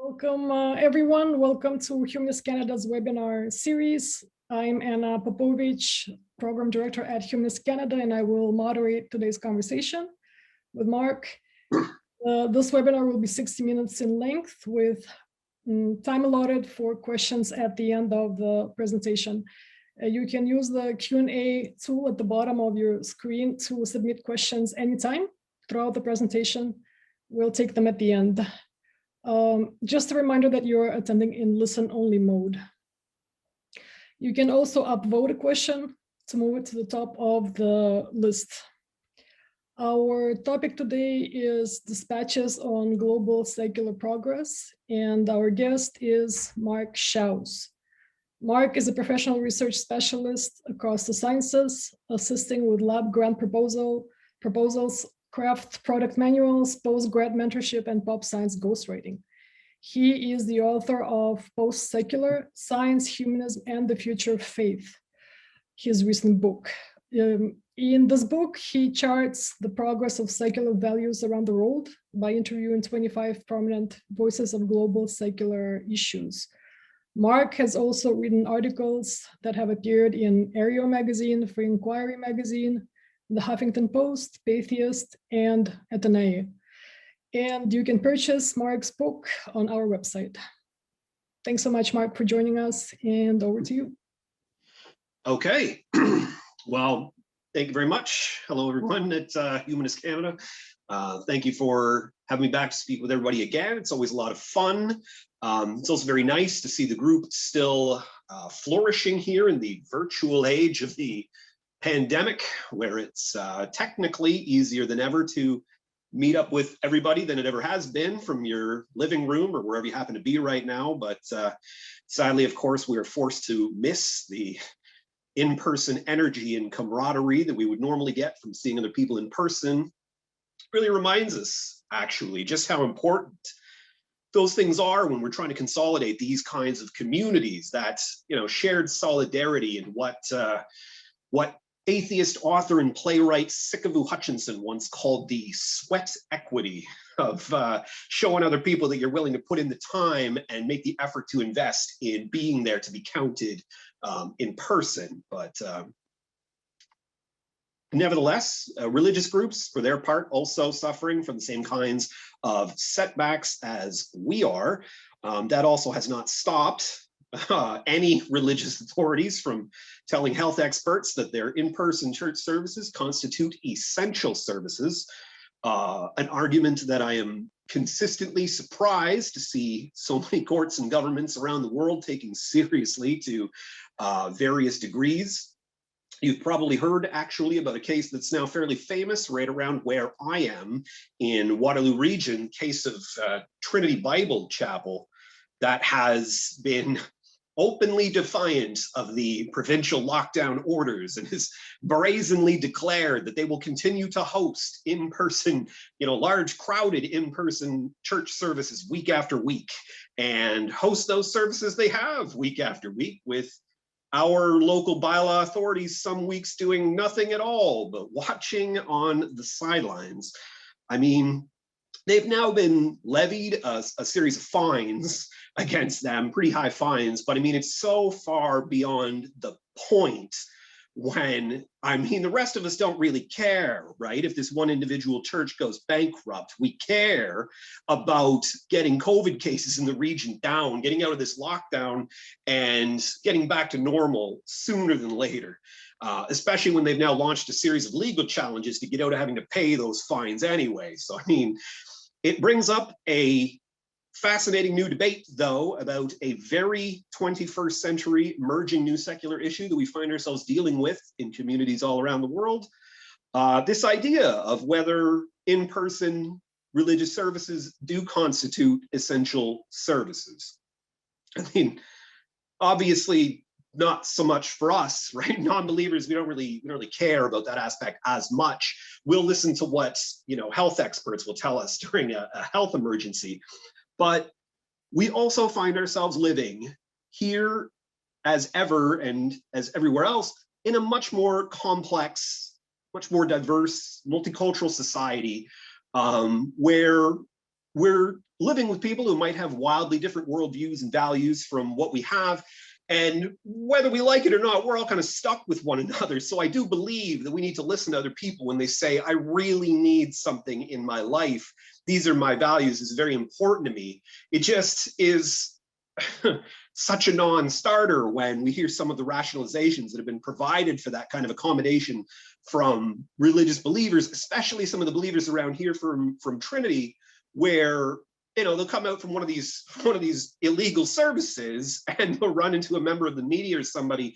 Welcome, everyone. Welcome to Humanist Canada's webinar series. I'm Anna Popovich, Program Director at Humanist Canada, and I will moderate today's conversation with Mark. This webinar will be 60 minutes in length with time allotted for questions at the end of the presentation. You can use the Q&A tool at the bottom of your screen to submit questions anytime throughout the presentation. We'll take them at the end. Just a reminder that you're attending in listen-only mode. You can also upvote a question to move it to the top of the list. Our topic today is dispatches on global secular progress, and our guest is Mark Schaus. Mark is a professional research specialist across the sciences, assisting with lab grant proposals, craft product manuals, post-grad mentorship, and pop science ghostwriting. He is the author of Post-Secular Science, Humanism, and the Future of Faith, his recent book. In this book, he charts the progress of secular values around the world by interviewing 25 prominent voices of global secular issues. Mark has also written articles that have appeared in Aereo magazine, Free Inquiry magazine, The Huffington Post, Atheists, and Atheists. And you can purchase Mark's book on our website. Thanks so much, Mark, for joining us, and over to you. Okay. Well, thank you very much. Hello, everyone at Humanist Canada. Thank you for having me back to speak with everybody again. It's always a lot of fun. It's also very nice to see the group still flourishing here in the virtual age of the pandemic, where it's technically easier than ever to meet up with everybody than it ever has been from your living room or wherever you happen to be right now. But sadly, of course, we are forced to miss the in-person energy and camaraderie that we would normally get from seeing other people in person. It really reminds us, actually, just how important those things are when we're trying to consolidate these kinds of communities, that, you know, shared solidarity, and what atheist author and playwright Sikavu Hutchinson once called the sweat equity of showing other people that you're willing to put in the time and make the effort to invest in being there to be counted in person. But nevertheless, religious groups, for their part, also suffering from the same kinds of setbacks as we are. That also has not stopped any religious authorities from telling health experts that their in-person church services constitute essential services, an argument that I am consistently surprised to see so many courts and governments around the world taking seriously to various degrees. You've probably heard, actually, about a case that's now fairly famous right around where I am in Waterloo Region, case of Trinity Bible Chapel, that has been openly defiant of the provincial lockdown orders and has brazenly declared that they will continue to host in-person, large crowded in-person church services week after week, and host those services they have week after week, with our local bylaw authorities some weeks doing nothing at all but watching on the sidelines. I mean, they've now been levied a series of fines against them, pretty high fines, but I mean, it's so far beyond the point when, I mean, the rest of us don't really care, right? If this one individual church goes bankrupt, we care about getting COVID cases in the region down, getting out of this lockdown, and getting back to normal sooner than later, especially when they've now launched a series of legal challenges to get out of having to pay those fines anyway. So, I mean, it brings up a fascinating new debate, though, about a very 21st century emerging new secular issue that we find ourselves dealing with in communities all around the world. This idea of whether in-person religious services do constitute essential services. I mean, obviously not so much for us, right? Non-believers, we don't really care about that aspect as much. We'll listen to what, health experts will tell us during a health emergency. But we also find ourselves living here as ever and as everywhere else in a much more complex, much more diverse, multicultural society, where we're living with people who might have wildly different worldviews and values from what we have. And whether we like it or not, we're all kind of stuck with one another. So I do believe that we need to listen to other people when they say, I really need something in my life. These are my values. It's very important to me. It just is such a non-starter when we hear some of the rationalizations that have been provided for that kind of accommodation from religious believers, especially some of the believers around here from Trinity, where they'll come out from one of these illegal services and they'll run into a member of the media or somebody,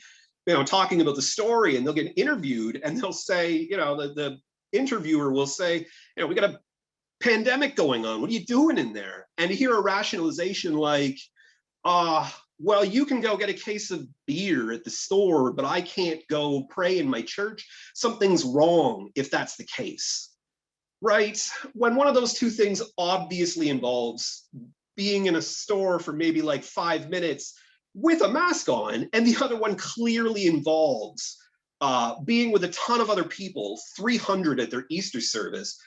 talking about the story, and they'll get interviewed and they'll say, the interviewer will say, we got a pandemic going on. What are you doing in there? And to hear a rationalization like, well, you can go get a case of beer at the store, but I can't go pray in my church. Something's wrong if that's the case. Right? When one of those two things obviously involves being in a store for maybe like 5 minutes with a mask on, and the other one clearly involves being with a ton of other people, 300 at their Easter service,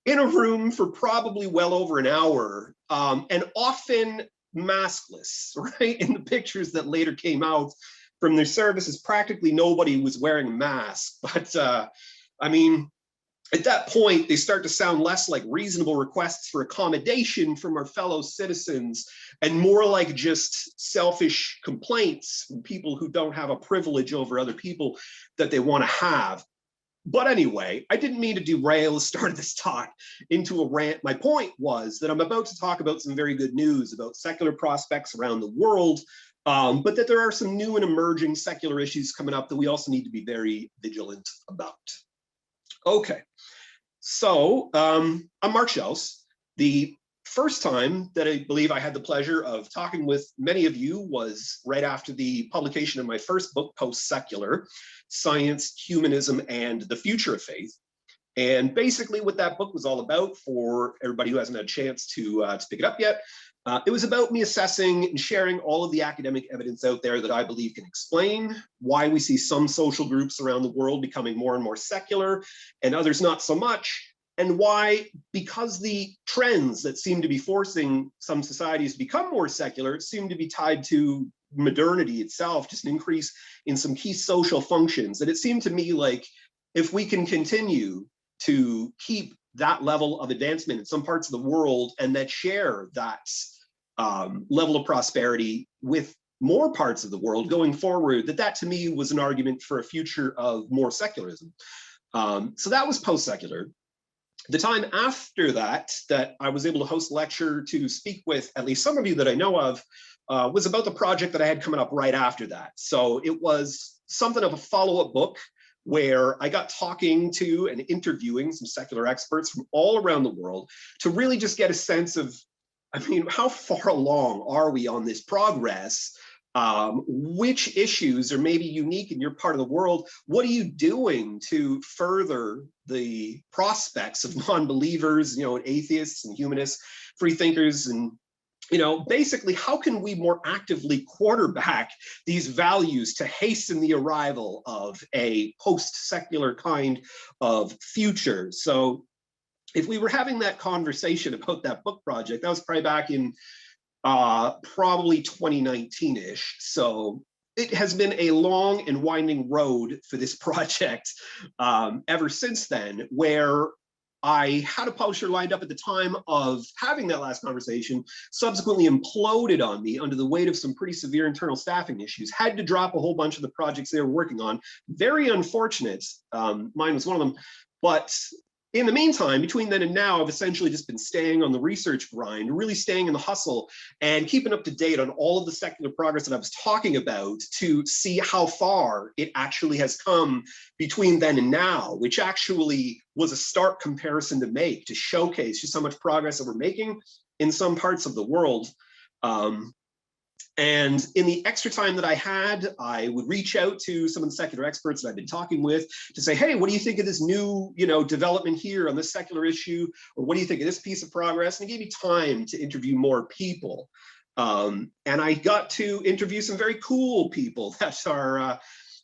in a room for probably well over an hour, and often maskless, right? In the pictures that later came out from their services, practically nobody was wearing a mask. But I mean, at that point, they start to sound less like reasonable requests for accommodation from our fellow citizens and more like just selfish complaints from people who don't have a privilege over other people that they want to have. But anyway, I didn't mean to derail the start of this talk into a rant. My point was that I'm about to talk about some very good news about secular prospects around the world, but that there are some new and emerging secular issues coming up that we also need to be very vigilant about. Okay, so I'm Mark Schaus. The first time that I believe I had the pleasure of talking with many of you was right after the publication of my first book, Post-Secular: Science, Humanism, and the Future of Faith. And basically what that book was all about, for everybody who hasn't had a chance to pick it up yet, it was about me assessing and sharing all of the academic evidence out there that I believe can explain why we see some social groups around the world becoming more and more secular and others not so much, and why, because the trends that seem to be forcing some societies to become more secular seem to be tied to modernity itself, just an increase in some key social functions. And it seemed to me like if we can continue to keep that level of advancement in some parts of the world and that share that level of prosperity with more parts of the world going forward, that to me was an argument for a future of more secularism. So that was post-secular. The time after that I was able to host a lecture to speak with at least some of you that I know of was about the project that I had coming up right after that. So it was something of a follow-up book where I got talking to and interviewing some secular experts from all around the world to really just get a sense of, I mean, how far along are we on this progress? Which issues are maybe unique in your part of the world? What are you doing to further the prospects of non-believers, atheists and humanists, free thinkers, and basically, how can we more actively quarterback these values to hasten the arrival of a post-secular kind of future? So if we were having that conversation about that book project, that was probably back in probably 2019-ish. So it has been a long and winding road for this project ever since then, where I had a publisher lined up at the time of having that last conversation, subsequently imploded on me under the weight of some pretty severe internal staffing issues, had to drop a whole bunch of the projects they were working on. Very unfortunate. Mine was one of them. But in the meantime, between then and now, I've essentially just been staying on the research grind, really staying in the hustle and keeping up to date on all of the secular progress that I was talking about to see how far it actually has come between then and now, which actually was a stark comparison to make, to showcase just how much progress that we're making in some parts of the world. And in the extra time that I had, I would reach out to some of the secular experts that I've been talking with to say, hey, what do you think of this new, development here on this secular issue? Or what do you think of this piece of progress? And it gave me time to interview more people. And I got to interview some very cool people that are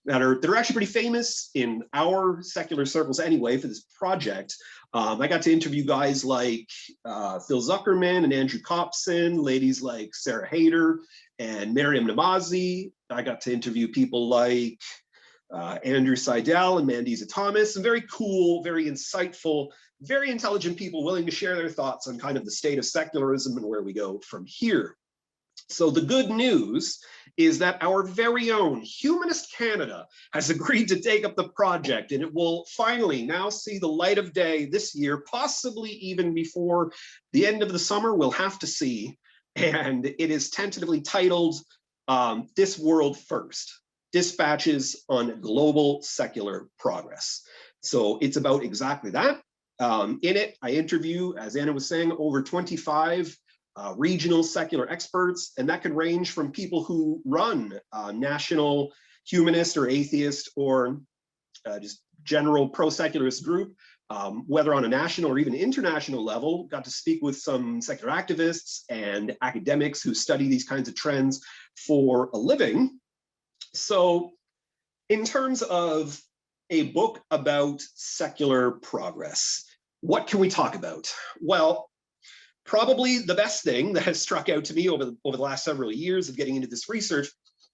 that are actually pretty famous in our secular circles anyway for this project. I got to interview guys like Phil Zuckerman and Andrew Copson, ladies like Sarah Hayter and Miriam Namazi. I got to interview people like Andrew Seidel and Mandisa Thomas, some very cool, very insightful, very intelligent people willing to share their thoughts on kind of the state of secularism and where we go from here. So the good news is that our very own Humanist Canada has agreed to take up the project, and it will finally now see the light of day this year, possibly even before the end of the summer. We'll have to see. And it is tentatively titled This World First: Dispatches on Global Secular Progress. So it's about exactly that. In it, I interview, as Anna was saying, over 25 regional secular experts, and that can range from people who run national humanist or atheist or just general pro-secularist group, whether on a national or even international level. Got to speak with some secular activists and academics who study these kinds of trends for a living. So in terms of a book about secular progress, what can we talk about? Well, probably the best thing that has struck out to me over the last several years of getting into this research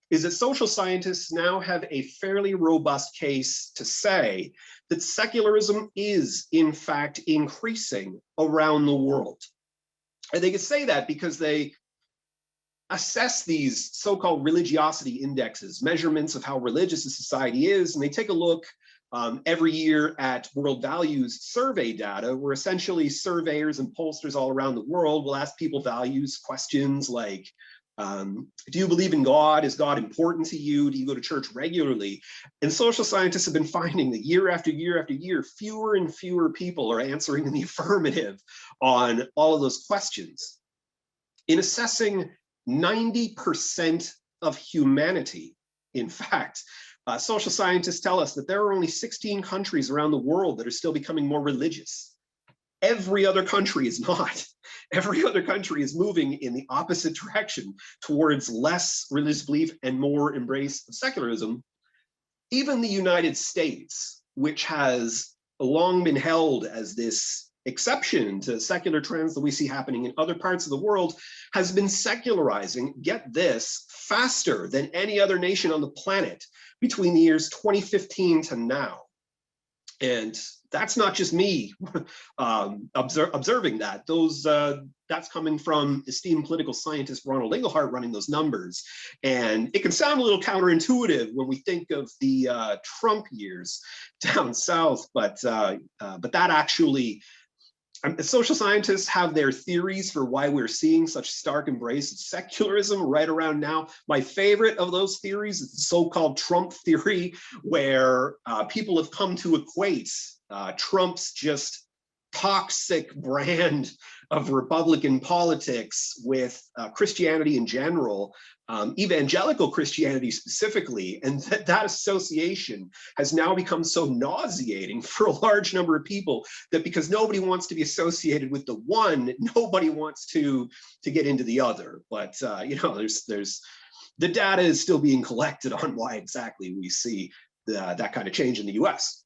is that social scientists now have a fairly robust case to say that secularism is, in fact, increasing around the world. And they can say that because they assess these so-called religiosity indexes, measurements of how religious a society is, and they take a look every year at World Values survey data, where essentially surveyors and pollsters all around the world will ask people values questions like, do you believe in God? Is God important to you? Do you go to church regularly? And social scientists have been finding that year after year after year, fewer and fewer people are answering in the affirmative on all of those questions. In assessing 90% of humanity, in fact, social scientists tell us that there are only 16 countries around the world that are still becoming more religious. Every other country is not. Every other country is moving in the opposite direction towards less religious belief and more embrace of secularism. Even the United States, which has long been held as this exception to secular trends that we see happening in other parts of the world, has been secularizing, get this, faster than any other nation on the planet between the years 2015 to now. And that's not just me observing that. That's coming from esteemed political scientist Ronald Inglehart running those numbers. And it can sound a little counterintuitive when we think of the Trump years down south, but that actually, social scientists have their theories for why we're seeing such stark embrace of secularism right around now. My favorite of those theories is the so-called Trump theory, where people have come to equate Trump's just toxic brand of Republican politics with Christianity in general, evangelical Christianity specifically, and that association has now become so nauseating for a large number of people that because nobody wants to be associated with the one, nobody wants to get into the other. But you know, there's the data is still being collected on why exactly we see that kind of change in the US.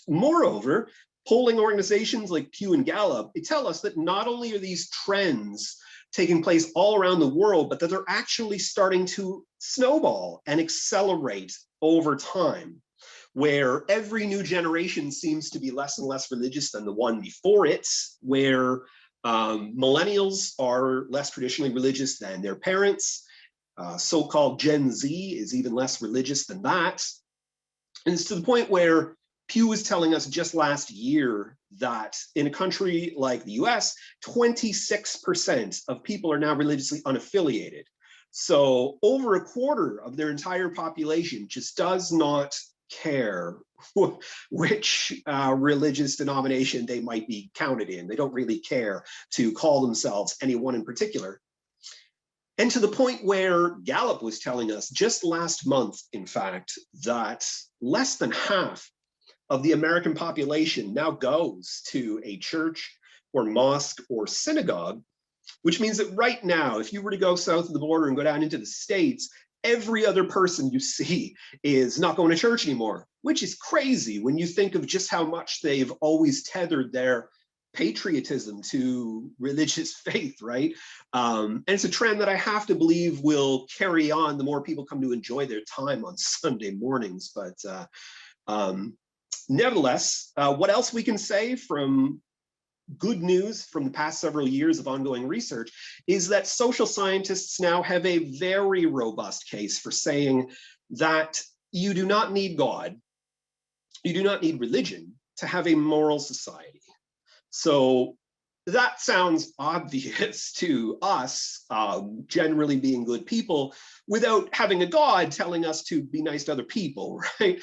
Moreover, polling organizations like Pew and Gallup, they tell us that not only are these trends taking place all around the world, but that they're actually starting to snowball and accelerate over time, where every new generation seems to be less and less religious than the one before it, where millennials are less traditionally religious than their parents. So-called Gen Z is even less religious than that. And it's to the point where Pew was telling us just last year that in a country like the US, 26% of people are now religiously unaffiliated. So over a quarter of their entire population just does not care which religious denomination they might be counted in. They don't really care to call themselves any one in particular. And to the point where Gallup was telling us just last month, in fact, that less than half of the American population now goes to a church or mosque or synagogue, which means that right now, if you were to go south of the border and go down into the States, every other person you see is not going to church anymore, which is crazy when you think of just how much they've always tethered their patriotism to religious faith, right? And it's a trend that I have to believe will carry on the more people come to enjoy their time on Sunday mornings. But nevertheless, what else we can say from good news from the past several years of ongoing research is that social scientists now have a very robust case for saying that you do not need God, you do not need religion to have a moral society. So that sounds obvious to us, generally being good people, without having a God telling us to be nice to other people, right?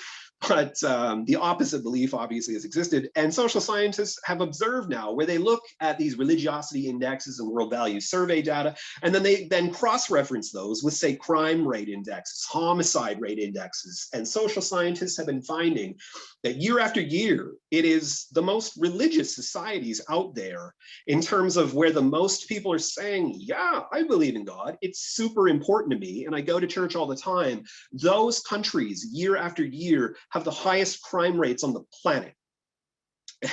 But the opposite belief obviously has existed. And social scientists have observed now where they look at these religiosity indexes and world value survey data, and then they cross-reference those with, say, crime rate indexes, homicide rate indexes. And social scientists have been finding that year after year, it is the most religious societies out there in terms of where the most people are saying, yeah, I believe in God. It's super important to me, and I go to church all the time. Those countries, year after year, have the highest crime rates on the planet.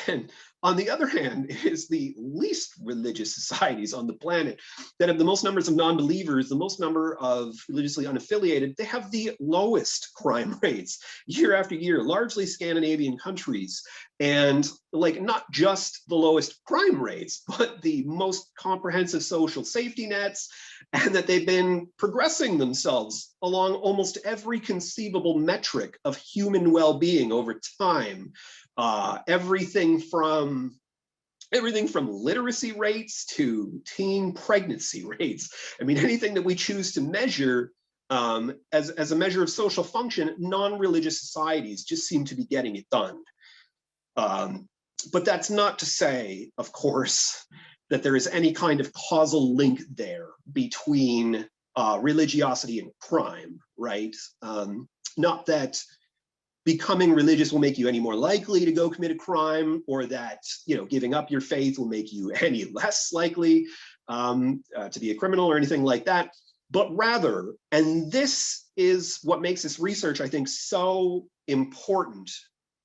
And on the other hand, it is the least religious societies on the planet that have the most numbers of non-believers, the most number of religiously unaffiliated. They have the lowest crime rates year after year, largely Scandinavian countries. And like not just the lowest crime rates, but the most comprehensive social safety nets, and that they've been progressing themselves along almost every conceivable metric of human well-being over time. Everything from literacy rates to teen pregnancy rates. I mean, anything that we choose to measure as a measure of social function, non-religious societies just seem to be getting it done. But that's not to say, of course, that there is any kind of causal link there between religiosity and crime, right? Not that becoming religious will make you any more likely to go commit a crime, or that, you know, giving up your faith will make you any less likely to be a criminal or anything like that. But rather, and this is what makes this research, I think, so important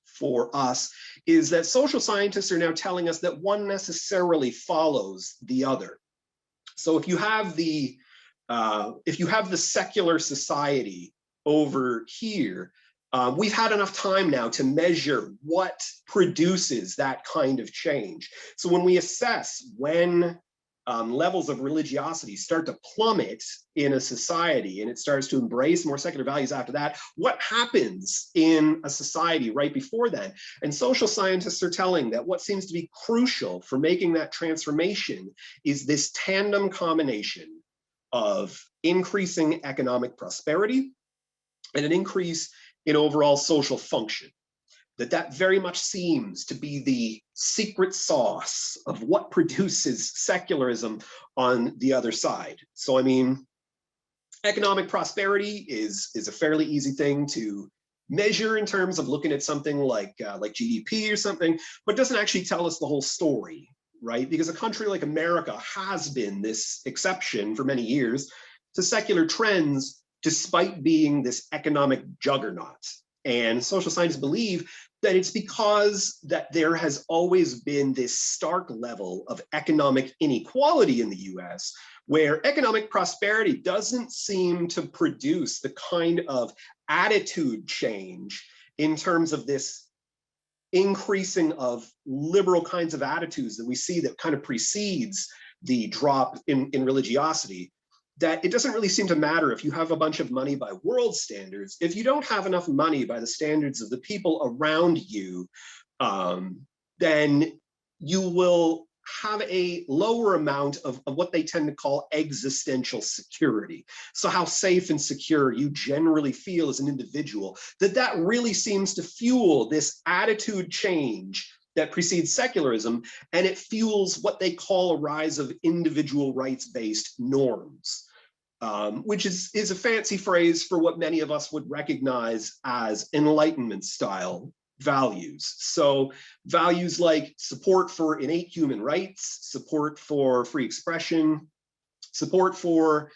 for us, is that social scientists are now telling us that one necessarily follows the other. So if you have the secular society over here, we've had enough time now to measure what produces that kind of change. So when we assess when levels of religiosity start to plummet in a society and it starts to embrace more secular values after that, what happens in a society right before then? And social scientists are telling that what seems to be crucial for making that transformation is this tandem combination of increasing economic prosperity and an increase in overall social function. That very much seems to be the secret sauce of what produces secularism on the other side. So, I mean, economic prosperity is a fairly easy thing to measure in terms of looking at something like GDP or something, but doesn't actually tell us the whole story, right? Because a country like America has been this exception for many years to secular trends, despite being this economic juggernaut. And social scientists believe that it's because that there has always been this stark level of economic inequality in the US, where economic prosperity doesn't seem to produce the kind of attitude change in terms of this increasing of liberal kinds of attitudes that we see that kind of precedes the drop in religiosity. That it doesn't really seem to matter if you have a bunch of money by world standards. If you don't have enough money by the standards of the people around you, then you will have a lower amount of what they tend to call existential security. So how safe and secure you generally feel as an individual, that really seems to fuel this attitude change that precedes secularism, and it fuels what they call a rise of individual rights-based norms, which is a fancy phrase for what many of us would recognize as Enlightenment-style values. So values like support for innate human rights, support for free expression, support for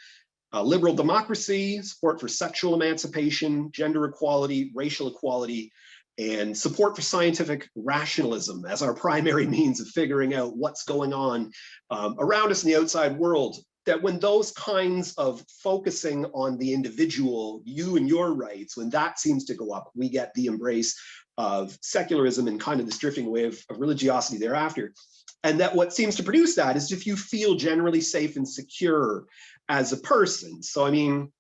liberal democracy, support for sexual emancipation, gender equality, racial equality, and support for scientific rationalism as our primary means of figuring out what's going on around us in the outside world. That when those kinds of focusing on the individual, you and your rights, when that seems to go up, we get the embrace of secularism and kind of this drifting away of religiosity thereafter. And that what seems to produce that is if you feel generally safe and secure as a person. So, I mean,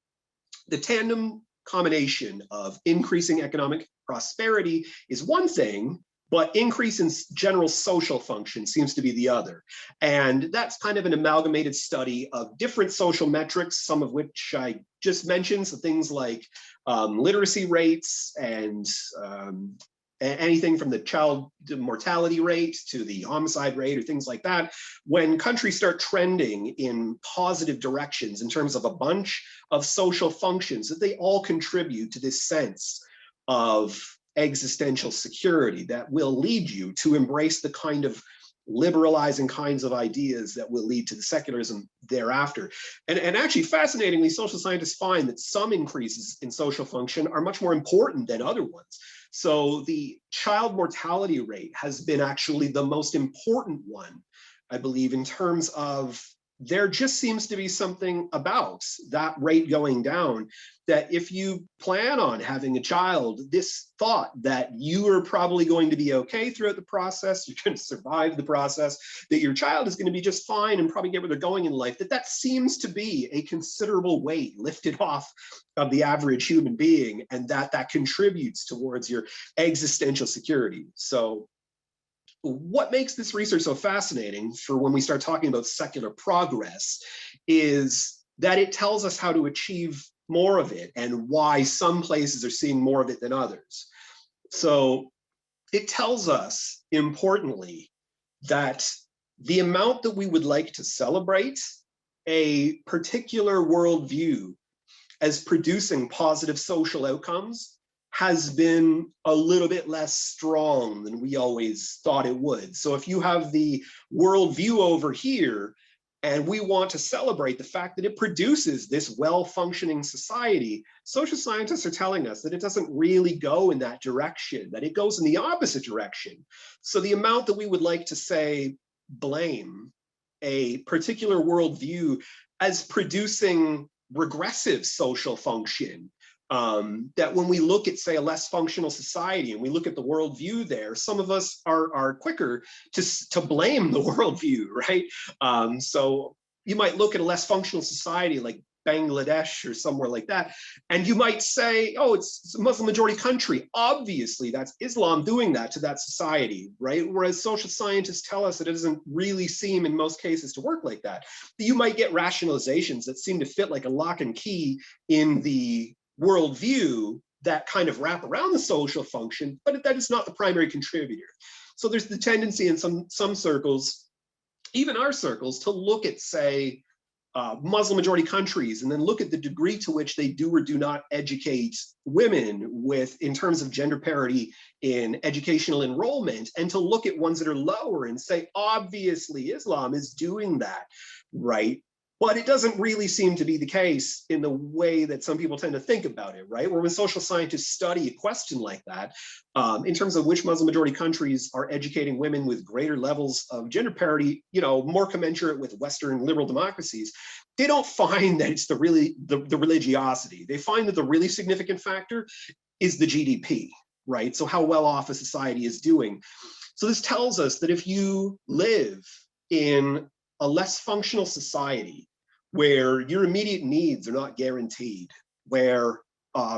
the tandem combination of increasing economic prosperity is one thing, but increase in general social function seems to be the other. And that's kind of an amalgamated study of different social metrics, some of which I just mentioned, so things like literacy rates and anything from the child mortality rate to the homicide rate or things like that. When countries start trending in positive directions in terms of a bunch of social functions, that they all contribute to this sense of existential security that will lead you to embrace the kind of liberalizing kinds of ideas that will lead to the secularism thereafter. And actually, fascinatingly, social scientists find that some increases in social function are much more important than other ones. So the child mortality rate has been actually the most important one, I believe, in terms of there just seems to be something about that rate going down, that if you plan on having a child, this thought that you are probably going to be okay throughout the process, you're going to survive the process, that your child is going to be just fine and probably get where they're going in life, that seems to be a considerable weight lifted off of the average human being, and that contributes towards your existential security. So what makes this research so fascinating for when we start talking about secular progress is that it tells us how to achieve more of it and why some places are seeing more of it than others. So it tells us, importantly, that the amount that we would like to celebrate a particular worldview as producing positive social outcomes has been a little bit less strong than we always thought it would. So if you have the worldview over here, and we want to celebrate the fact that it produces this well-functioning society, social scientists are telling us that it doesn't really go in that direction, that it goes in the opposite direction. So the amount that we would like to say blame a particular worldview as producing regressive social function, that when we look at, say, a less functional society and we look at the worldview there, some of us are quicker to blame the worldview, right? So you might look at a less functional society like Bangladesh or somewhere like that, and you might say, oh, it's a Muslim majority country. Obviously, that's Islam doing that to that society, right? Whereas social scientists tell us that it doesn't really seem in most cases to work like that. You might get rationalizations that seem to fit like a lock and key in the worldview that kind of wrap around the social function, but that is not the primary contributor. So there's the tendency in some circles, even our circles, to look at, say, Muslim majority countries and then look at the degree to which they do or do not educate women in terms of gender parity in educational enrollment, and to look at ones that are lower and say, obviously Islam is doing that, right? But it doesn't really seem to be the case in the way that some people tend to think about it, right? Where when social scientists study a question like that, in terms of which Muslim majority countries are educating women with greater levels of gender parity, more commensurate with Western liberal democracies, they don't find that it's the religiosity. They find that the really significant factor is the GDP, right? So how well off a society is doing. So this tells us that if you live in a less functional society where your immediate needs are not guaranteed, where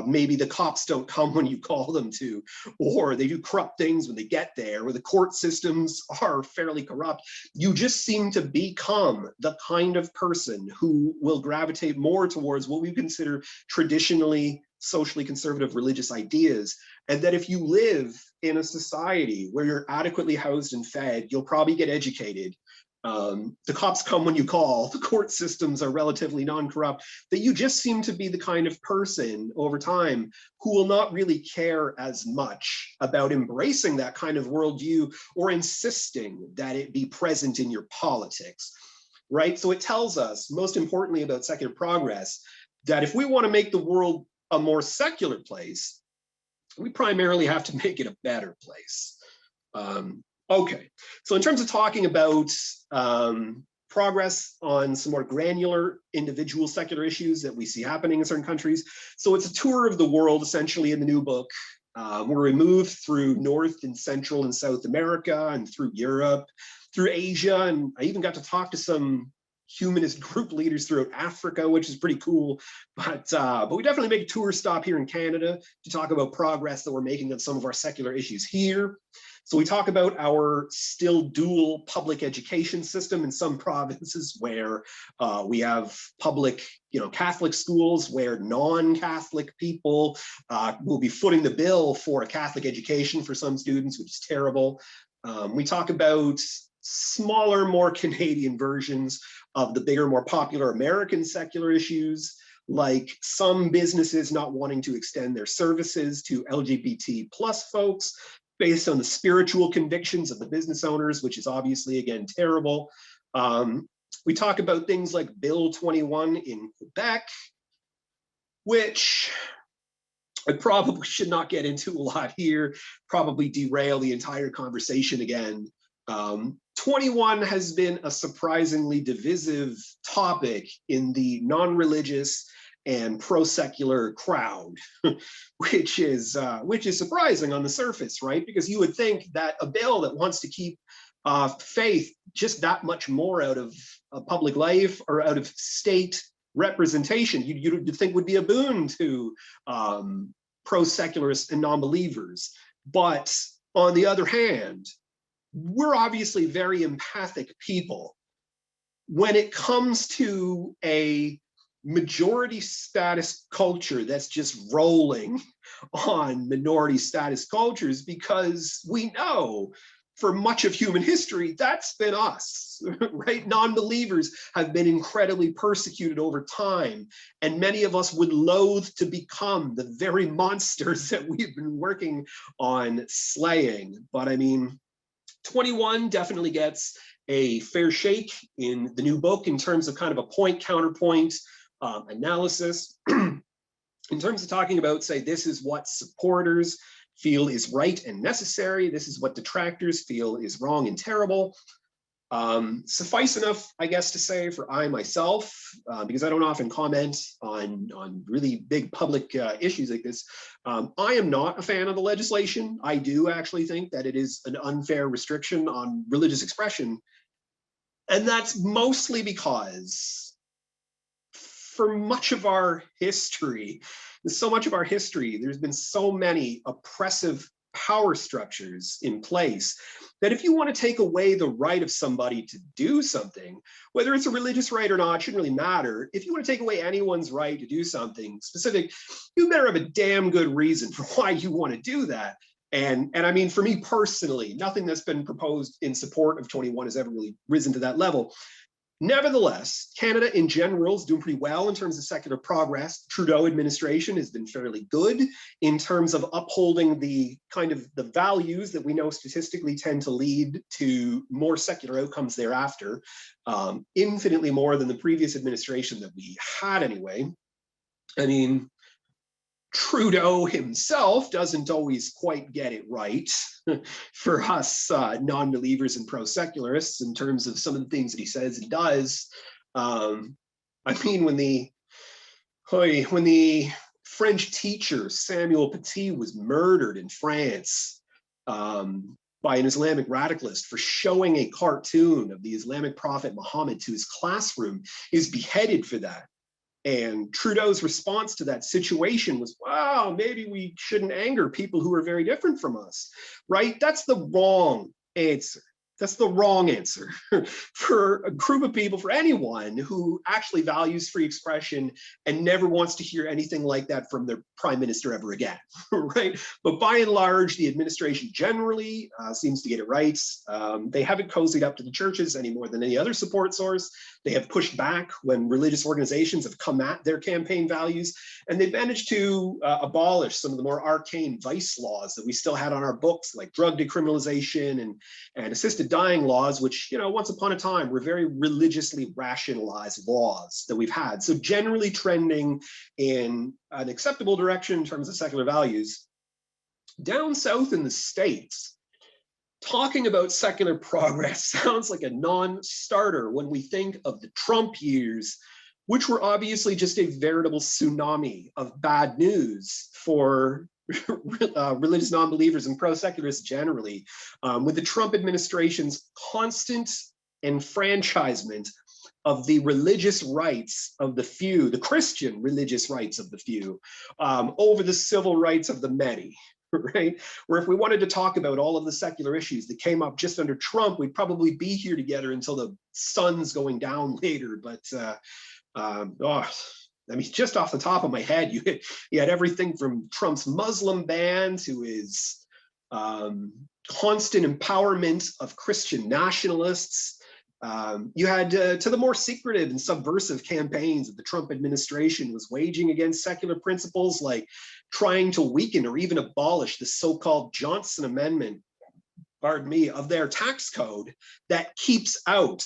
maybe the cops don't come when you call them to, or they do corrupt things when they get there, or the court systems are fairly corrupt, you just seem to become the kind of person who will gravitate more towards what we consider traditionally socially conservative religious ideas. And that if you live in a society where you're adequately housed and fed, you'll probably get educated. The cops come when you call, the court systems are relatively non-corrupt, that you just seem to be the kind of person over time who will not really care as much about embracing that kind of worldview or insisting that it be present in your politics. right? So it tells us, most importantly about secular progress, that if we want to make the world a more secular place, we primarily have to make it a better place. Okay, so in terms of talking about progress on some more granular individual secular issues that we see happening in certain countries. So it's a tour of the world, essentially, in the new book. Where we move through North and Central and South America and through Europe, through Asia, and I even got to talk to some humanist group leaders throughout Africa, which is pretty cool. But we definitely make a tour stop here in Canada to talk about progress that we're making on some of our secular issues here. So we talk about our still dual public education system in some provinces where we have public, Catholic schools where non-Catholic people will be footing the bill for a Catholic education for some students, which is terrible. We talk about smaller, more Canadian versions of the bigger, more popular American secular issues, like some businesses not wanting to extend their services to LGBT plus folks based on the spiritual convictions of the business owners, which is obviously, again, terrible. We talk about things like Bill 21 in Quebec, which I probably should not get into a lot here, probably derail the entire conversation again. 21 has been a surprisingly divisive topic in the non-religious and pro-secular crowd, which is surprising on the surface, right? Because you would think that a bill that wants to keep faith just that much more out of public life or out of state representation, you'd think would be a boon to pro-secularists and non-believers. But on the other hand, we're obviously very empathic people. When it comes to a majority status culture that's just rolling on minority status cultures, because we know for much of human history, that's been us, right? Non-believers have been incredibly persecuted over time, and many of us would loathe to become the very monsters that we've been working on slaying. But I mean, 21 definitely gets a fair shake in the new book in terms of kind of a point-counterpoint analysis. In terms of talking about, say, this is what supporters feel is right and necessary, this is what detractors feel is wrong and terrible. Suffice enough, I guess, to say for I myself, because I don't often comment on really big public issues like this, I am not a fan of the legislation. I do actually think that it is an unfair restriction on religious expression. And that's mostly because for much of our history, there's been so many oppressive power structures in place that if you want to take away the right of somebody to do something, whether it's a religious right or not, it shouldn't really matter. If you want to take away anyone's right to do something specific, you better have a damn good reason for why you want to do that. And I mean, for me personally, nothing that's been proposed in support of 21 has ever really risen to that level. Nevertheless, Canada in general is doing pretty well in terms of secular progress. Trudeau administration has been fairly good in terms of upholding the kind of the values that we know statistically tend to lead to more secular outcomes thereafter, infinitely more than the previous administration that we had anyway. I mean, Trudeau himself doesn't always quite get it right for us non-believers and pro-secularists in terms of some of the things that he says and does. I mean, when the French teacher Samuel Paty was murdered in France by an Islamic radicalist for showing a cartoon of the Islamic prophet Muhammad to his classroom, he was beheaded for that. And Trudeau's response to that situation was, wow, maybe we shouldn't anger people who are very different from us, right? That's the wrong answer. That's the wrong answer for a group of people, for anyone who actually values free expression and never wants to hear anything like that from their prime minister ever again, right? But by and large, the administration generally seems to get it right. They haven't cozied up to the churches any more than any other support source. They have pushed back when religious organizations have come at their campaign values, and they've managed to abolish some of the more arcane vice laws that we still had on our books, like drug decriminalization and assisted dying laws, which, once upon a time were very religiously rationalized laws that we've had. So generally trending in an acceptable direction in terms of secular values. Down south in the States, talking about secular progress sounds like a non-starter when we think of the Trump years, which were obviously just a veritable tsunami of bad news for religious non-believers and pro-secularists generally, with the Trump administration's constant enfranchisement of the religious rights of the few, the Christian religious rights of the few, over the civil rights of the many. Right? Where if we wanted to talk about all of the secular issues that came up just under Trump, we'd probably be here together until the sun's going down later. But just off the top of my head, you had everything from Trump's Muslim ban to his constant empowerment of Christian nationalists. You had to the more secretive and subversive campaigns that the Trump administration was waging against secular principles, like trying to weaken or even abolish the so-called Johnson Amendment, of their tax code that keeps out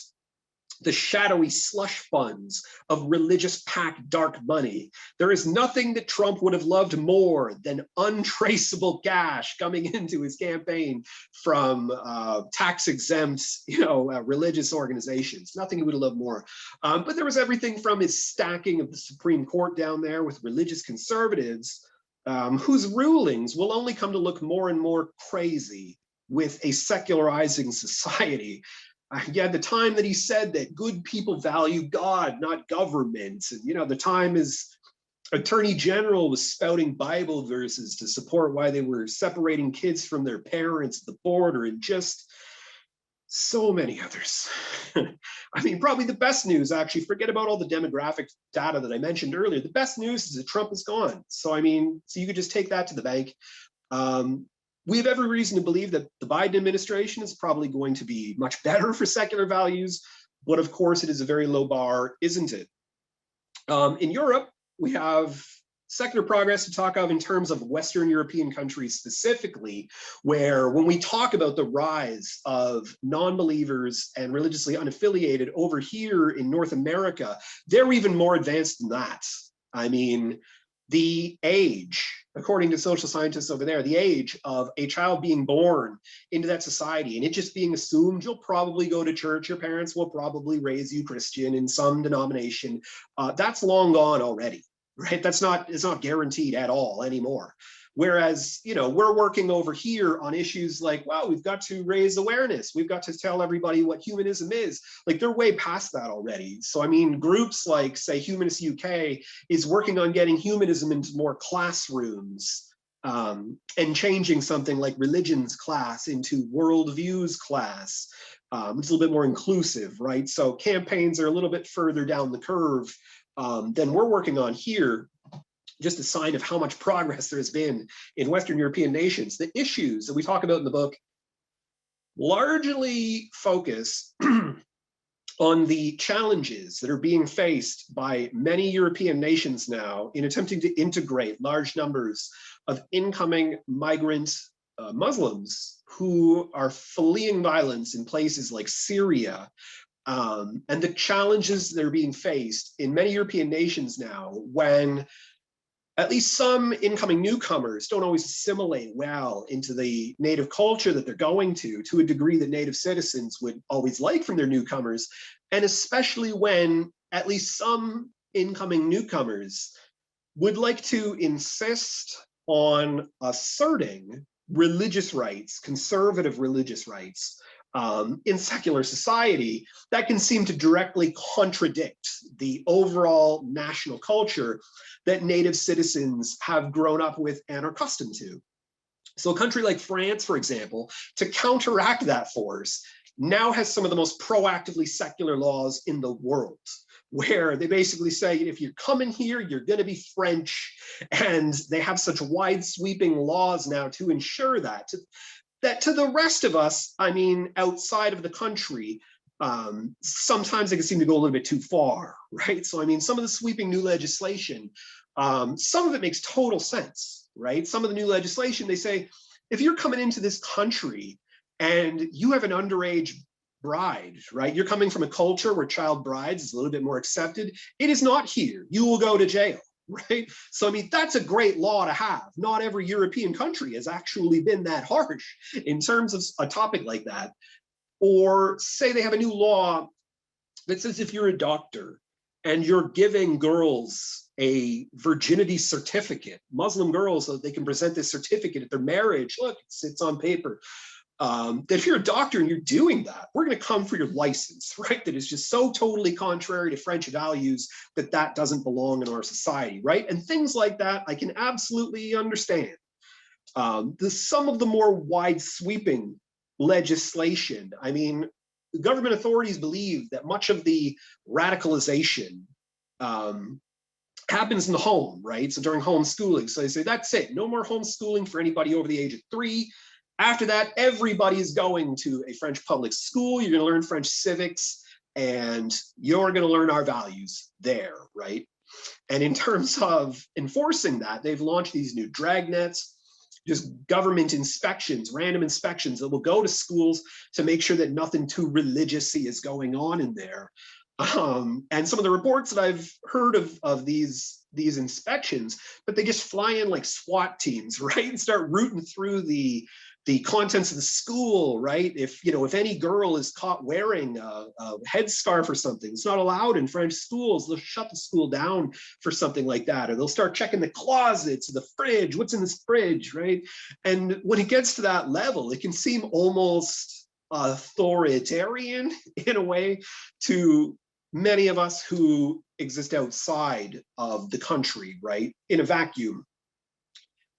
the shadowy slush funds of religious PAC dark money. There is nothing that Trump would have loved more than untraceable cash coming into his campaign from tax-exempt, religious organizations. Nothing he would have loved more. But there was everything from his stacking of the Supreme Court down there with religious conservatives, whose rulings will only come to look more and more crazy with a secularizing society. The time that he said that good people value God, not government. And, the time his attorney general was spouting Bible verses to support why they were separating kids from their parents at the border, and just so many others. Probably the best news, actually, forget about all the demographic data that I mentioned earlier. The best news is that Trump is gone. So you could just take that to the bank. We have every reason to believe that the Biden administration is probably going to be much better for secular values, but of course it is a very low bar, isn't it? In Europe, we have secular progress to talk of in terms of Western European countries specifically, where when we talk about the rise of non-believers and religiously unaffiliated over here in North America, they're even more advanced than that. The age, according to social scientists over there, the age of a child being born into that society and it just being assumed you'll probably go to church, your parents will probably raise you Christian in some denomination, that's long gone already, right? It's not guaranteed at all anymore. Whereas, we're working over here on issues like, wow, we've got to raise awareness. We've got to tell everybody what humanism is. Like, they're way past that already. So, groups like, say, Humanist UK is working on getting humanism into more classrooms, and changing something like religions class into worldviews class. It's a little bit more inclusive, right? So campaigns are a little bit further down the curve than we're working on here. Just a sign of how much progress there has been in Western European nations. The issues that we talk about in the book largely focus on the challenges that are being faced by many European nations now in attempting to integrate large numbers of incoming migrant Muslims who are fleeing violence in places like Syria, and the challenges that are being faced in many European nations now when at least some incoming newcomers don't always assimilate well into the native culture that they're going to a degree that native citizens would always like from their newcomers, and especially when at least some incoming newcomers would like to insist on asserting religious rights, conservative religious rights, in secular society, that can seem to directly contradict the overall national culture that native citizens have grown up with and are accustomed to. So a country like France, for example, to counteract that force, now has some of the most proactively secular laws in the world, where they basically say, if you're coming here, you're going to be French. And they have such wide sweeping laws now to ensure that to the rest of us, outside of the country, sometimes they can seem to go a little bit too far, right? So, some of the sweeping new legislation, some of it makes total sense, right? Some of the new legislation, they say, if you're coming into this country and you have an underage bride, right? You're coming from a culture where child brides is a little bit more accepted. It is not here. You will go to jail, right? So, I mean, that's a great law to have. Not every European country has actually been that harsh in terms of a topic like that. Or say they have a new law that says if you're a doctor and you're giving girls a virginity certificate, Muslim girls, so they can present this certificate at their marriage, look, it's on paper, that if you're a doctor and you're doing that, we're going to come for your license, right? That is just so totally contrary to French values that that doesn't belong in our society, right? And things like that, I can absolutely understand. Some of the more wide sweeping legislation, I mean, the government authorities believe that much of the radicalization happens in the home, right? So during homeschooling, so they say, that's it, no more homeschooling for anybody over the age of 3. After that, everybody is going to a French public school. You're going to learn French civics, and you're going to learn our values there, right? And in terms of enforcing that, they've launched these new dragnets, just government inspections, random inspections that will go to schools to make sure that nothing too religious-y is going on in there. And some of the reports that I've heard of these inspections, but they just fly in like SWAT teams, right? And start rooting through the contents of the school, right? If any girl is caught wearing a headscarf or something, it's not allowed in French schools, they'll shut the school down for something like that, or they'll start checking the closets, the fridge, what's in this fridge, right? And when it gets to that level, it can seem almost authoritarian in a way to many of us who exist outside of the country, right? In a vacuum.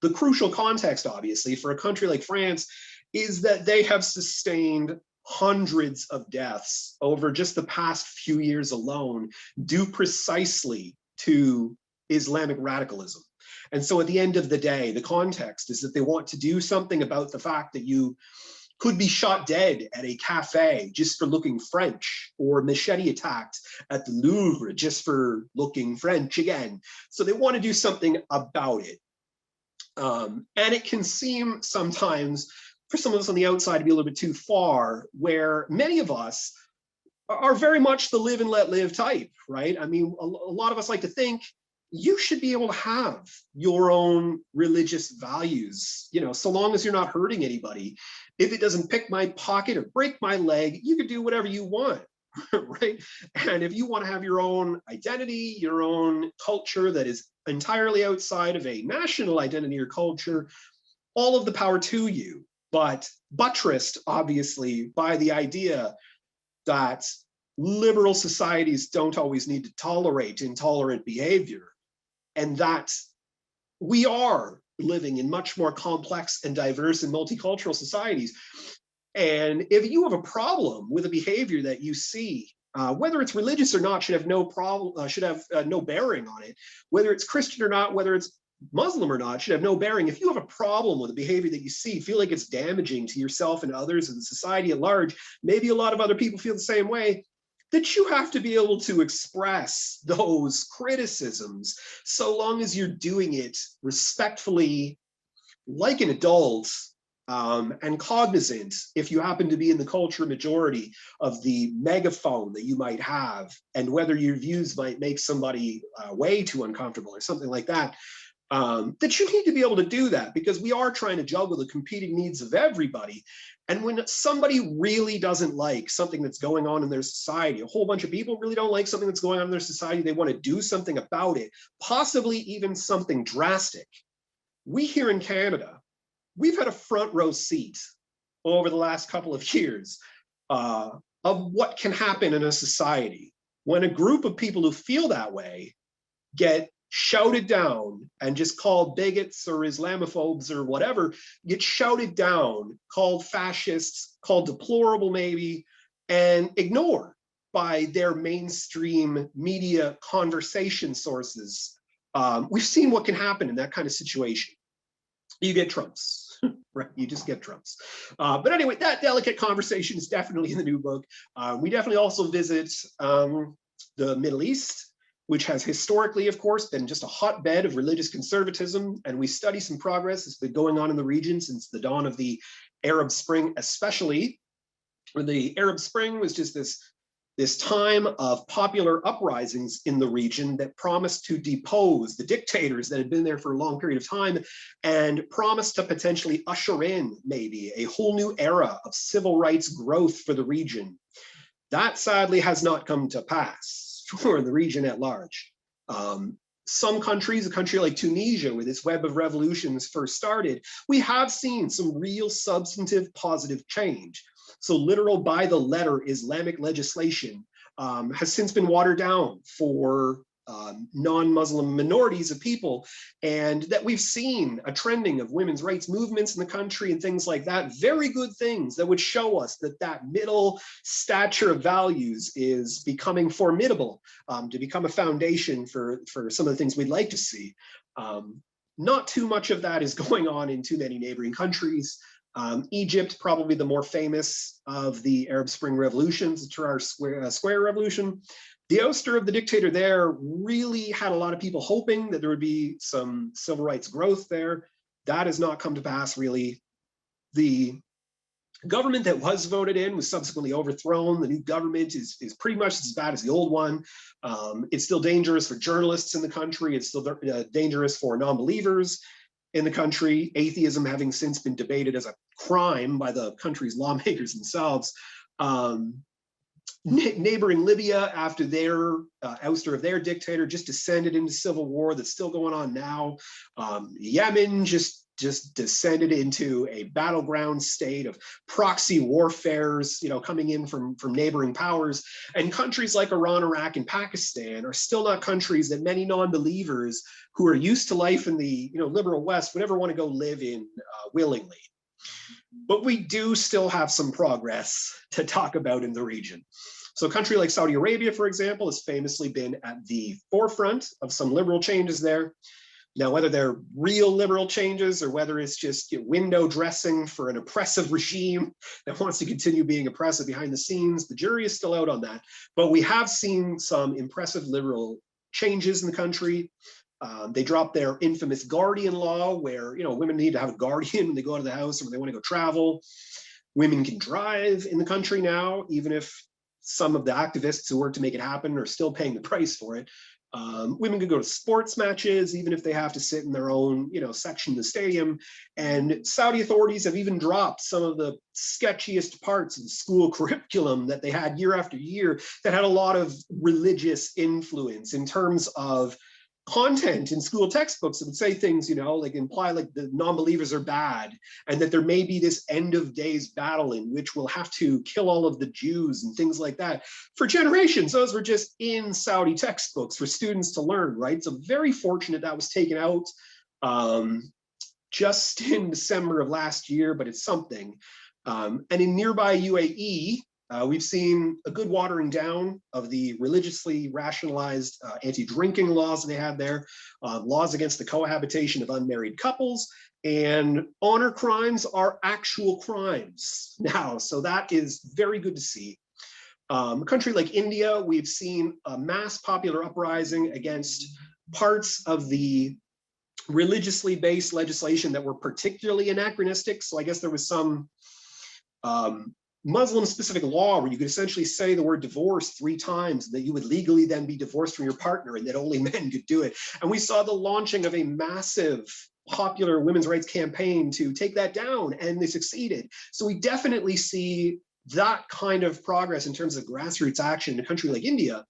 The crucial context, obviously, for a country like France is that they have sustained hundreds of deaths over just the past few years alone, due precisely to Islamic radicalism. And so at the end of the day, the context is that they want to do something about the fact that you could be shot dead at a cafe just for looking French, or machete attacked at the Louvre just for looking French again. So they want to do something about it. And it can seem sometimes for some of us on the outside to be a little bit too far, where many of us are very much the live and let live type, right? I mean, a lot of us like to think you should be able to have your own religious values, so long as you're not hurting anybody. If it doesn't pick my pocket or break my leg, you can do whatever you want. Right? And if you want to have your own identity, your own culture that is entirely outside of a national identity or culture, all of the power to you, but buttressed, obviously, by the idea that liberal societies don't always need to tolerate intolerant behavior, and that we are living in much more complex and diverse and multicultural societies. And if you have a problem with a behavior that you see, whether it's religious or not, should have no problem, should have no bearing on it. Whether it's Christian or not, whether it's Muslim or not, should have no bearing. If you have a problem with a behavior that you see, feel like it's damaging to yourself and others and society at large, maybe a lot of other people feel the same way, that you have to be able to express those criticisms, so long as you're doing it respectfully, like an adult, and cognizant, if you happen to be in the culture majority, of the megaphone that you might have, and whether your views might make somebody way too uncomfortable or something like that, that you need to be able to do that, because we are trying to juggle the competing needs of everybody. And when somebody really doesn't like something that's going on in their society, a whole bunch of people really don't like something that's going on in their society, they want to do something about it, possibly even something drastic. We here in Canada, we've had a front row seat over the last couple of years of what can happen in a society when a group of people who feel that way get shouted down and just called bigots or Islamophobes or whatever, get shouted down, called fascists, called deplorable maybe, and ignored by their mainstream media conversation sources. We've seen what can happen in that kind of situation. You get Trumps, right? You just get Trumps. But anyway, that delicate conversation is definitely in the new book. We definitely also visit the Middle East, which has historically, of course, been just a hotbed of religious conservatism. And we study some progress that's been going on in the region since the dawn of the Arab Spring especially, where the Arab Spring was just this time of popular uprisings in the region that promised to depose the dictators that had been there for a long period of time and promised to potentially usher in maybe a whole new era of civil rights growth for the region. That sadly has not come to pass for the region at large. Some countries, a country like Tunisia, where this web of revolutions first started, we have seen some real substantive positive change. So literal by the letter Islamic legislation has since been watered down for non-Muslim minorities of people, and that we've seen a trending of women's rights movements in the country and things like that. Very good things that would show us that that middle stature of values is becoming formidable to become a foundation for some of the things we'd like to see. Not too much of that is going on in too many neighboring countries. Egypt, probably the more famous of the Arab Spring revolutions, the Tahrir Square Revolution. The ouster of the dictator there really had a lot of people hoping that there would be some civil rights growth there. That has not come to pass, really. The government that was voted in was subsequently overthrown. The new government is pretty much as bad as the old one. It's still dangerous for journalists in the country. It's still dangerous for non-believers in the country, atheism having since been debated as a crime by the country's lawmakers themselves. Neighboring Libya, after their ouster of their dictator, just descended into civil war that's still going on now. Yemen just descended into a battleground state of proxy warfares, coming in from neighboring powers. And countries like Iran, Iraq, and Pakistan are still not countries that many non-believers who are used to life in the liberal West would ever want to go live in willingly. But we do still have some progress to talk about in the region. So a country like Saudi Arabia, for example, has famously been at the forefront of some liberal changes there. Now, whether they're real liberal changes or whether it's just window dressing for an oppressive regime that wants to continue being oppressive behind the scenes, the jury is still out on that. But we have seen some impressive liberal changes in the country. They dropped their infamous guardian law where, women need to have a guardian when they go out of the house or when they want to go travel. Women can drive in the country now, even if some of the activists who work to make it happen are still paying the price for it. Women can go to sports matches, even if they have to sit in their own, section of the stadium. And Saudi authorities have even dropped some of the sketchiest parts of the school curriculum that they had year after year that had a lot of religious influence in terms of content in school textbooks that would say things, like imply like the non-believers are bad and that there may be this end of days battle in which we'll have to kill all of the Jews and things like that. For generations, those were just in Saudi textbooks for students to learn, right? So very fortunate that was taken out just in December of last year, but it's something. And in nearby UAE, we've seen a good watering down of the religiously rationalized anti-drinking laws they had there, laws against the cohabitation of unmarried couples, and honor crimes are actual crimes now. So that is very good to see. A country like India, we've seen a mass popular uprising against parts of the religiously based legislation that were particularly anachronistic. So I guess there was some Muslim-specific law where you could essentially say the word divorce 3 times, that you would legally then be divorced from your partner and that only men could do it. And we saw the launching of a massive popular women's rights campaign to take that down, and they succeeded. So we definitely see that kind of progress in terms of grassroots action in a country like India.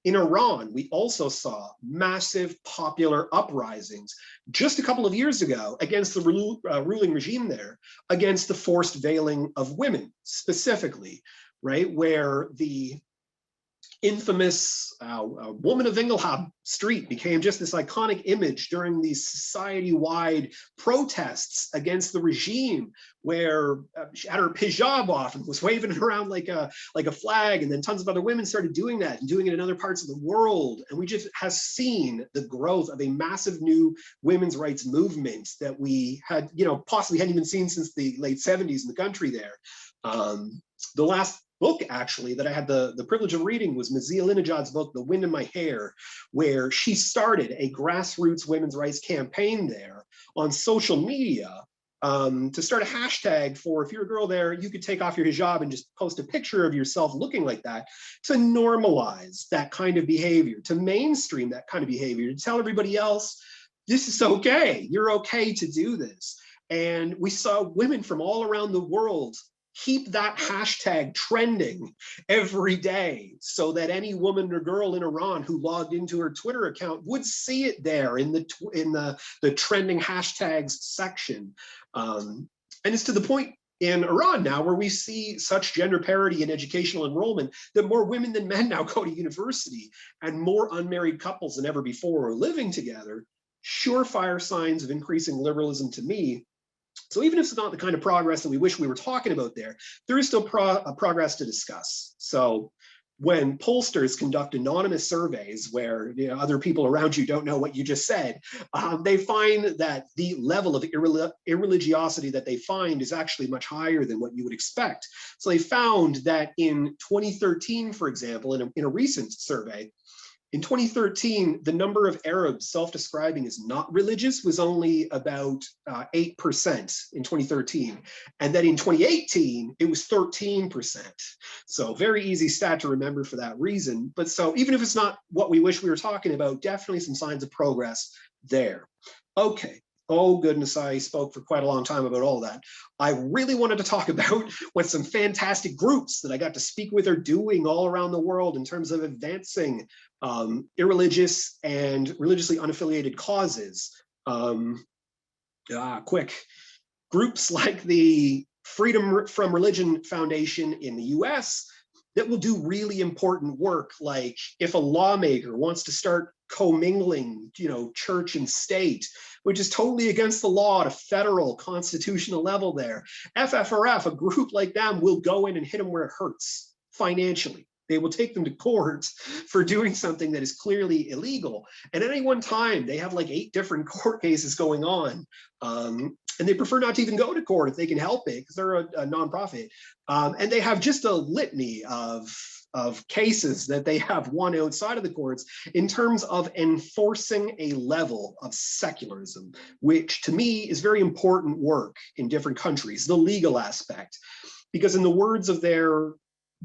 In Iran, we also saw massive popular uprisings just a couple of years ago against the ruling regime there, against the forced veiling of women specifically, right? Where the infamous woman of Inglehab Street became just this iconic image during these society-wide protests against the regime, where she had her hijab off and was waving it around like a flag, and then tons of other women started doing that and doing it in other parts of the world. And we just have seen the growth of a massive new women's rights movement that we had, possibly hadn't even seen since the late 70s in the country there. The last book, actually, that I had the privilege of reading was Mazia Linajad's book, The Wind in My Hair, where she started a grassroots women's rights campaign there on social media to start a hashtag for, if you're a girl there, you could take off your hijab and just post a picture of yourself looking like that, to normalize that kind of behavior, to mainstream that kind of behavior, to tell everybody else, this is okay, you're okay to do this. And we saw women from all around the world keep that hashtag trending every day, so that any woman or girl in Iran who logged into her Twitter account would see it there in the trending hashtags section. And it's to the point in Iran now where we see such gender parity in educational enrollment that more women than men now go to university, and more unmarried couples than ever before are living together. Surefire signs of increasing liberalism to me. So even if it's not the kind of progress that we wish we were talking about there is still progress to discuss. So when pollsters conduct anonymous surveys where other people around you don't know what you just said, they find that the level of irreligiosity that they find is actually much higher than what you would expect. So they found that in 2013, for example, in a recent survey, in 2013, the number of Arabs self-describing as not religious was only about 8% in 2013. And then in 2018, it was 13%. So very easy stat to remember for that reason. But so even if it's not what we wish we were talking about, definitely some signs of progress there. Okay. Oh goodness, I spoke for quite a long time about all that. I really wanted to talk about what some fantastic groups that I got to speak with are doing all around the world in terms of advancing irreligious and religiously unaffiliated causes. Quick. Groups like the Freedom from Religion Foundation in the US that will do really important work, like if a lawmaker wants to start commingling, church and state, which is totally against the law at a federal constitutional level there. FFRF, a group like them, will go in and hit them where it hurts financially. They will take them to court for doing something that is clearly illegal. And at any one time, they have like 8 different court cases going on. And they prefer not to even go to court if they can help it, because they're a nonprofit. And they have just a litany of cases that they have won outside of the courts in terms of enforcing a level of secularism, which to me is very important work in different countries, the legal aspect. Because in the words of their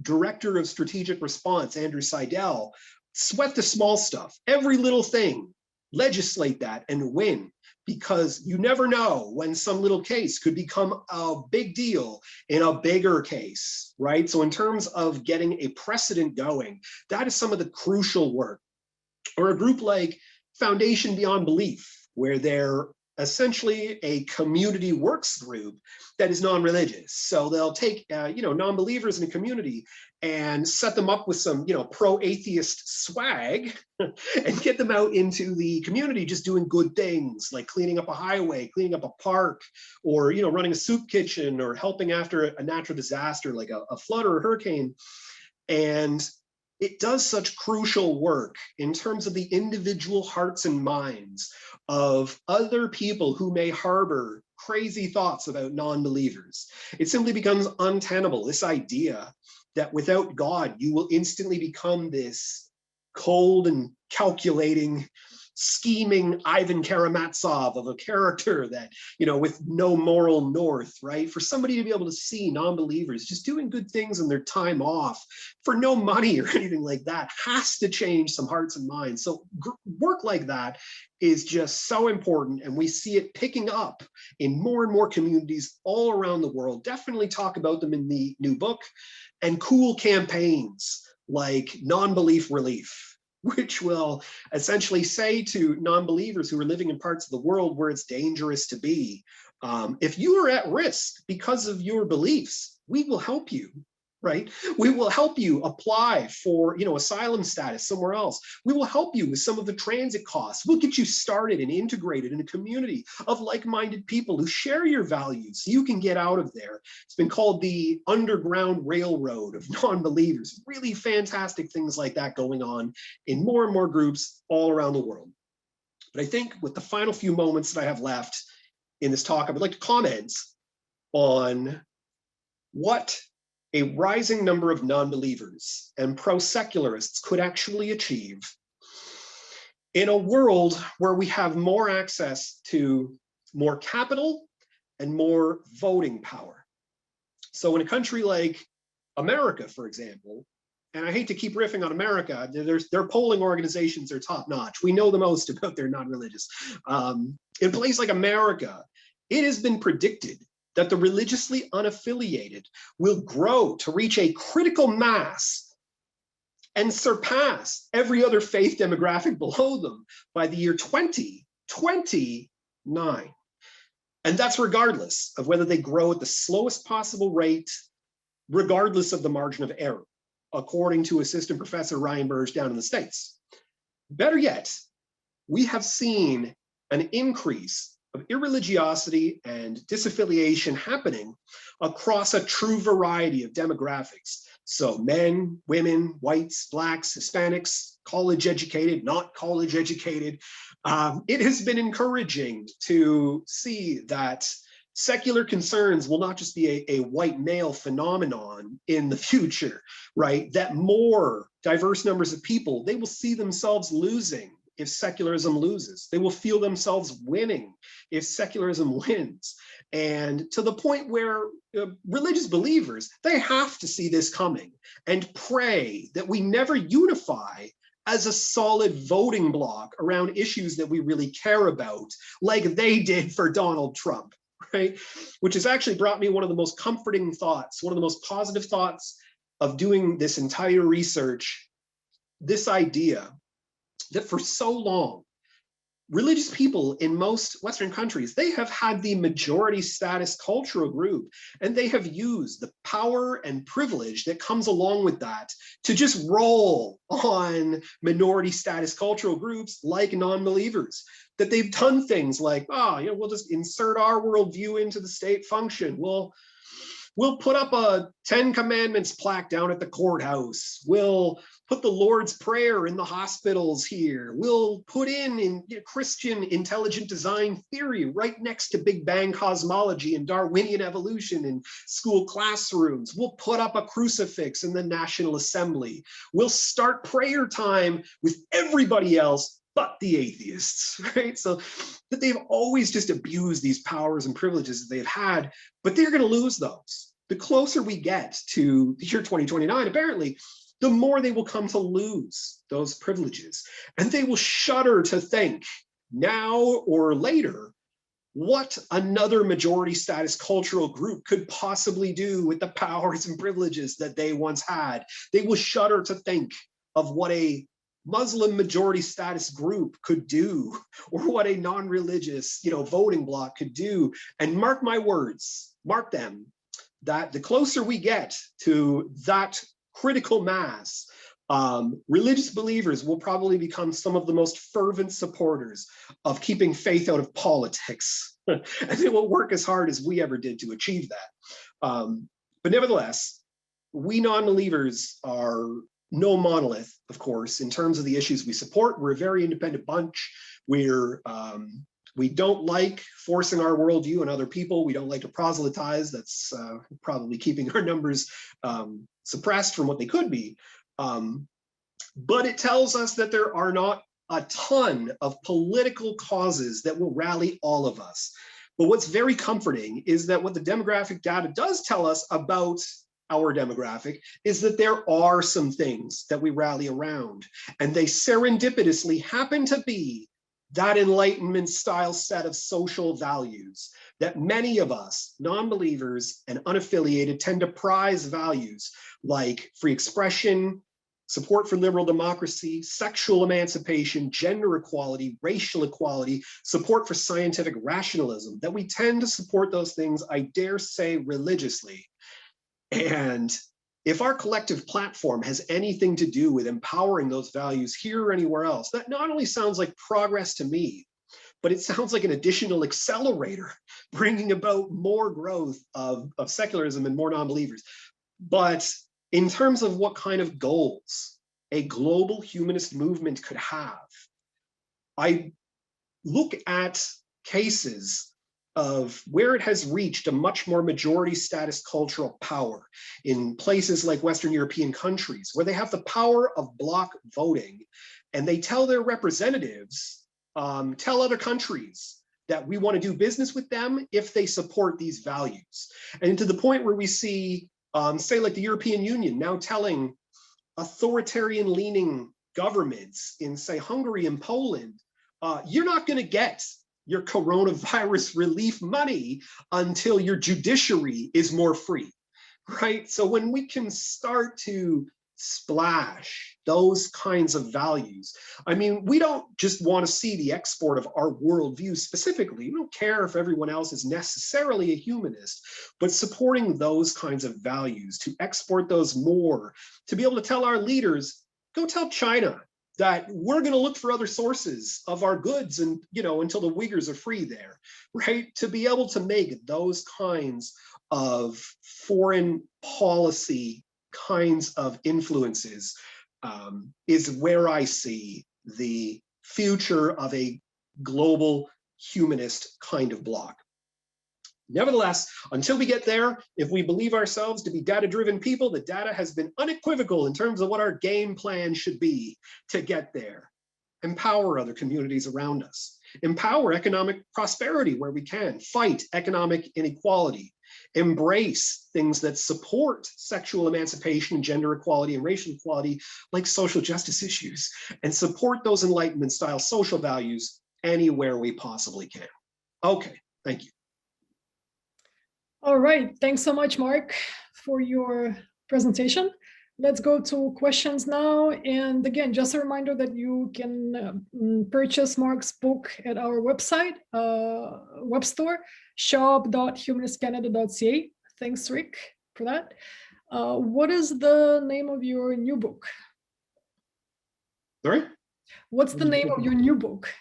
Director of Strategic Response, Andrew Seidel, sweat the small stuff, every little thing, legislate that and win, because you never know when some little case could become a big deal in a bigger case, right? So in terms of getting a precedent going, that is some of the crucial work. Or a group like Foundation Beyond Belief, where they're essentially a community works group that is non-religious. So they'll take non-believers in a community and set them up with some pro-atheist swag and get them out into the community just doing good things, like cleaning up a highway, cleaning up a park, or running a soup kitchen, or helping after a natural disaster like a flood or a hurricane. And it does such crucial work in terms of the individual hearts and minds of other people who may harbor crazy thoughts about non-believers. It simply becomes untenable, this idea that without God, you will instantly become this cold and calculating, scheming Ivan Karamazov of a character that, with no moral north, right? For somebody to be able to see non-believers just doing good things in their time off for no money or anything like that has to change some hearts and minds. So work like that is just so important, and we see it picking up in more and more communities all around the world. Definitely talk about them in the new book. And cool campaigns like non-belief relief, which will essentially say to non-believers who are living in parts of the world where it's dangerous to be, if you are at risk because of your beliefs, we will help you, right? We will help you apply for, asylum status somewhere else. We will help you with some of the transit costs. We'll get you started and integrated in a community of like-minded people who share your values so you can get out of there. It's been called the Underground Railroad of non-believers. Really fantastic things like that going on in more and more groups all around the world. But I think with the final few moments that I have left in this talk, I would like to comment on what a rising number of non-believers and pro-secularists could actually achieve in a world where we have more access to more capital and more voting power. So in a country like America, for example, and I hate to keep riffing on America, their polling organizations are top notch. We know the most about their non-religious. In a place like America, it has been predicted that the religiously unaffiliated will grow to reach a critical mass and surpass every other faith demographic below them by the year 2029. And that's regardless of whether they grow at the slowest possible rate, regardless of the margin of error, according to assistant professor Ryan Burge down in the States. Better yet, we have seen an increase of irreligiosity and disaffiliation happening across a true variety of demographics. So men, women, whites, blacks, Hispanics, college educated, not college educated. It has been encouraging to see that secular concerns will not just be a white male phenomenon in the future, right? That more diverse numbers of people, they will see themselves losing if secularism loses. They will feel themselves winning if secularism wins. And to the point where religious believers, they have to see this coming and pray that we never unify as a solid voting bloc around issues that we really care about, like they did for Donald Trump, right? Which has actually brought me one of the most comforting thoughts, one of the most positive thoughts of doing this entire research, this idea that for so long, religious people in most Western countries, they have had the majority status cultural group, and they have used the power and privilege that comes along with that to just roll on minority status cultural groups like non-believers. That they've done things like, we'll just insert our worldview into the state function. We'll put up a 10 Commandments plaque down at the courthouse. We'll put the Lord's Prayer in the hospitals here. We'll put in Christian intelligent design theory right next to Big Bang cosmology and Darwinian evolution in school classrooms. We'll put up a crucifix in the National Assembly. We'll start prayer time with everybody else but the atheists, right? So that they've always just abused these powers and privileges that they've had, but they're going to lose those. The closer we get to the year 2029, apparently, the more they will come to lose those privileges. And they will shudder to think, now or later, what another majority status cultural group could possibly do with the powers and privileges that they once had. They will shudder to think of what a Muslim majority status group could do, or what a non-religious, voting bloc could do. And mark my words, mark them, that the closer we get to that critical mass, religious believers will probably become some of the most fervent supporters of keeping faith out of politics. And they will work as hard as we ever did to achieve that. But nevertheless, we non-believers are no monolith, of course, in terms of the issues we support. We're a very independent bunch. We don't like forcing our worldview on other people. We don't like to proselytize. That's probably keeping our numbers suppressed from what they could be. But it tells us that there are not a ton of political causes that will rally all of us. But what's very comforting is that what the demographic data does tell us about our demographic is that there are some things that we rally around, and they serendipitously happen to be that Enlightenment style set of social values that many of us, non-believers and unaffiliated, tend to prize values like free expression, support for liberal democracy, sexual emancipation, gender equality, racial equality, support for scientific rationalism, that we tend to support those things, I dare say, religiously. And if our collective platform has anything to do with empowering those values here or anywhere else, that not only sounds like progress to me, but it sounds like an additional accelerator, bringing about more growth of secularism and more non-believers. But in terms of what kind of goals a global humanist movement could have, I look at cases of where it has reached a much more majority status cultural power in places like Western European countries, where they have the power of bloc voting, and they tell their representatives, tell other countries that we want to do business with them if they support these values. And to the point where we see, say like the European Union now telling authoritarian leaning governments in say Hungary and Poland, you're not going to get your coronavirus relief money until your judiciary is more free, right? So when we can start to splash those kinds of values, I mean, we don't just want to see the export of our worldview specifically. We don't care if everyone else is necessarily a humanist, but supporting those kinds of values, to export those more, to be able to tell our leaders, go tell China that we're going to look for other sources of our goods, and until the Uyghurs are free there, right? To be able to make those kinds of foreign policy kinds of influences is where I see the future of a global humanist kind of bloc. Nevertheless, until we get there, if we believe ourselves to be data-driven people, the data has been unequivocal in terms of what our game plan should be to get there. Empower other communities around us. Empower economic prosperity where we can. Fight economic inequality. Embrace things that support sexual emancipation, gender equality, and racial equality, like social justice issues, and support those Enlightenment-style social values anywhere we possibly can. Okay, thank you. All right, thanks so much, Mark, for your presentation. Let's go to questions now. And again, just a reminder that you can purchase Mark's book at our website, web store, shop.humanistcanada.ca. Thanks, Rick, for that. What is the name of your new book? Sorry? What's the name of your new book?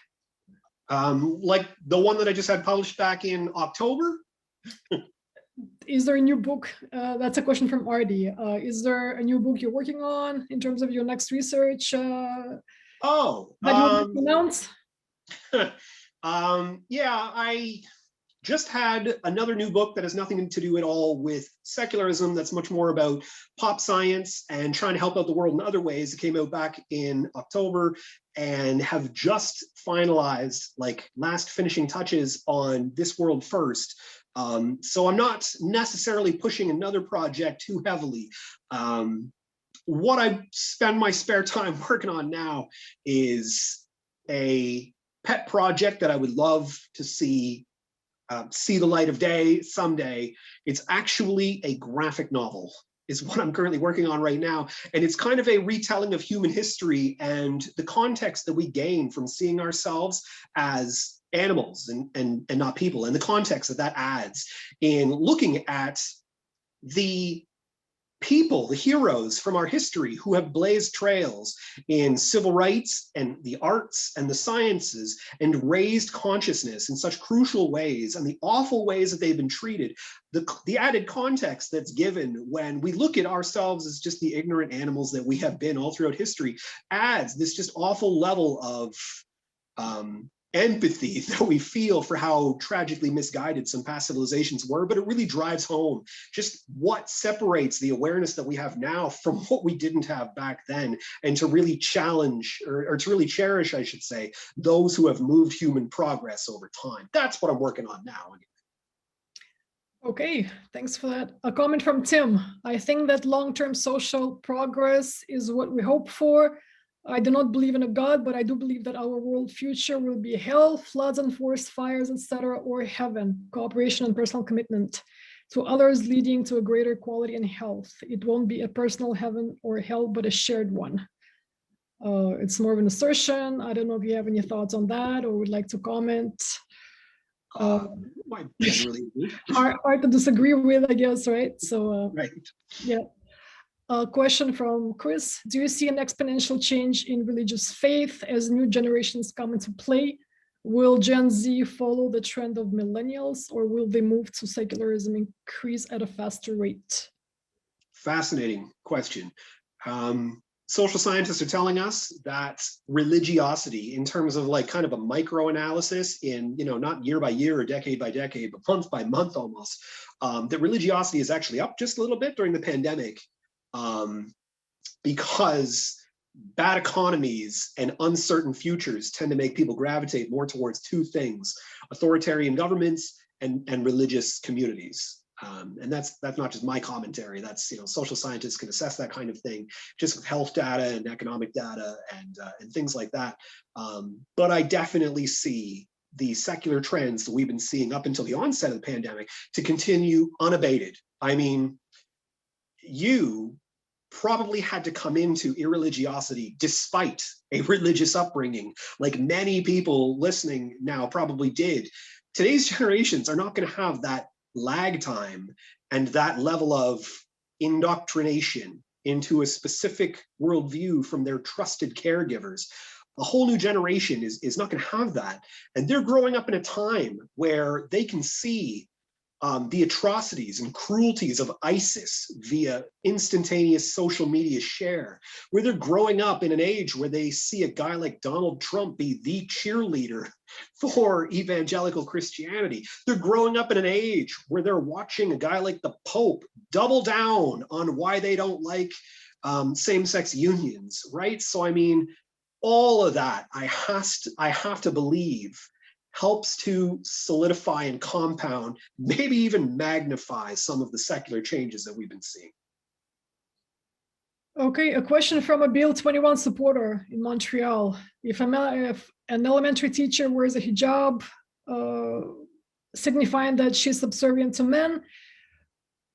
Like the one that I just had published back in October? Is there a new book? That's a question from Ardi. Is there a new book you're working on in terms of your next research? That you want to announce? Yeah, I just had another new book that has nothing to do at all with secularism. That's much more about pop science and trying to help out the world in other ways. It came out back in October, and have just finalized like last finishing touches on This World First. So I'm not necessarily pushing another project too heavily. What I spend my spare time working on now is a pet project that I would love to see the light of day someday. It's actually a graphic novel, is what I'm currently working on right now. And it's kind of a retelling of human history and the context that we gain from seeing ourselves as animals and not people, and the context that that adds in looking at the people, the heroes from our history who have blazed trails in civil rights and the arts and the sciences and raised consciousness in such crucial ways, and the awful ways that they've been treated, the added context that's given when we look at ourselves as just the ignorant animals that we have been all throughout history, adds this just awful level of empathy that we feel for how tragically misguided some past civilizations were. But it really drives home just what separates the awareness that we have now from what we didn't have back then, and to really challenge, or to really cherish, I should say, those who have moved human progress over time. That's what I'm working on now. Okay, thanks for that. A comment from Tim. I think that long-term social progress is what we hope for. I do not believe in a God, but I do believe that our world future will be hell, floods and forest fires, etc., or heaven, cooperation and personal commitment to others leading to a greater quality and health. It won't be a personal heaven or hell, but a shared one. It's more of an assertion. I don't know if you have any thoughts on that or would like to comment. Hard to disagree with, I guess, right? So, right. Yeah. A question from Chris. Do you see an exponential change in religious faith as new generations come into play? Will Gen Z follow the trend of millennials, or will they move to secularism increase at a faster rate? Fascinating question. Social scientists are telling us that religiosity, in terms of like kind of a micro analysis in, not year by year or decade by decade, but month by month almost, that religiosity is actually up just a little bit during the pandemic. Because bad economies and uncertain futures tend to make people gravitate more towards two things: authoritarian governments and religious communities. And that's not just my commentary. That's, social scientists can assess that kind of thing just with health data and economic data and things like that. But I definitely see the secular trends that we've been seeing up until the onset of the pandemic to continue unabated. I mean, you probably had to come into irreligiosity despite a religious upbringing, like many people listening now probably did. Today's generations are not going to have that lag time and that level of indoctrination into a specific worldview from their trusted caregivers. A whole new generation is not going to have that. And they're growing up in a time where they can see the atrocities and cruelties of ISIS via instantaneous social media share, where they're growing up in an age where they see a guy like Donald Trump be the cheerleader for evangelical Christianity. They're growing up in an age where they're watching a guy like the Pope double down on why they don't like same-sex unions, right? So, I mean, all of that, I have to believe, helps to solidify and compound, maybe even magnify some of the secular changes that we've been seeing. Okay, a question from a Bill 21 supporter in Montreal. If an elementary teacher wears a hijab, signifying that she's subservient to men,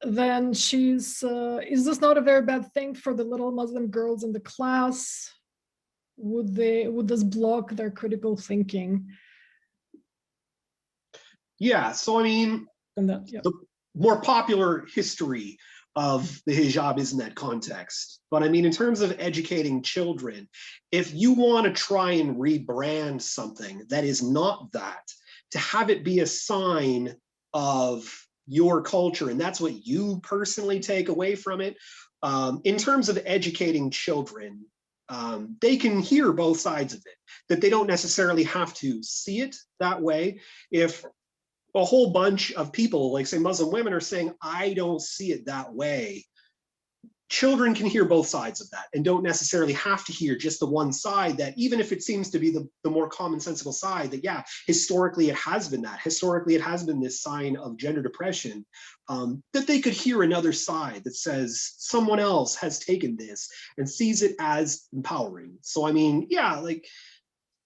then is this not a very bad thing for the little Muslim girls in the class? Would this block their critical thinking? Yeah, so I mean, the more popular history of the hijab is in that context. But I mean, in terms of educating children, if you want to try and rebrand something that is not that, to have it be a sign of your culture, and that's what you personally take away from it, in terms of educating children, they can hear both sides of it, that they don't necessarily have to see it that way. If a whole bunch of people, like say Muslim women, are saying, I don't see it that way, children can hear both sides of that and don't necessarily have to hear just the one side, that even if it seems to be the more commonsensical side, that yeah, historically it has been that. Historically it has been this sign of gender depression, that they could hear another side that says someone else has taken this and sees it as empowering. So I mean, yeah, like,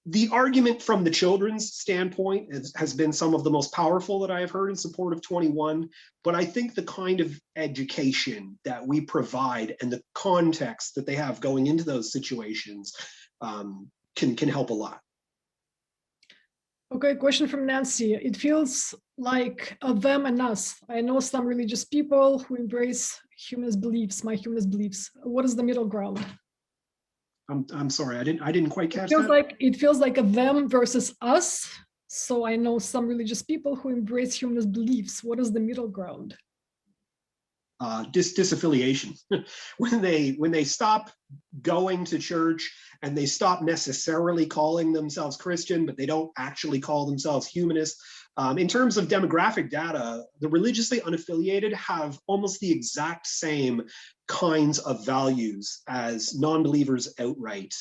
the argument from the children's standpoint has been some of the most powerful that I have heard in support of 21. But I think the kind of education that we provide and the context that they have going into those situations can help a lot. Okay, question from Nancy. It feels like a them and us. I know some religious people who embrace humanist beliefs, my humanist beliefs. What is the middle ground? I'm sorry, I didn't quite catch that. It feels like a them versus us. So I know some religious people who embrace humanist beliefs. What is the middle ground? Disaffiliation. when they stop going to church and they stop necessarily calling themselves Christian, but they don't actually call themselves humanist. In terms of demographic data, the religiously unaffiliated have almost the exact same kinds of values as non-believers outright,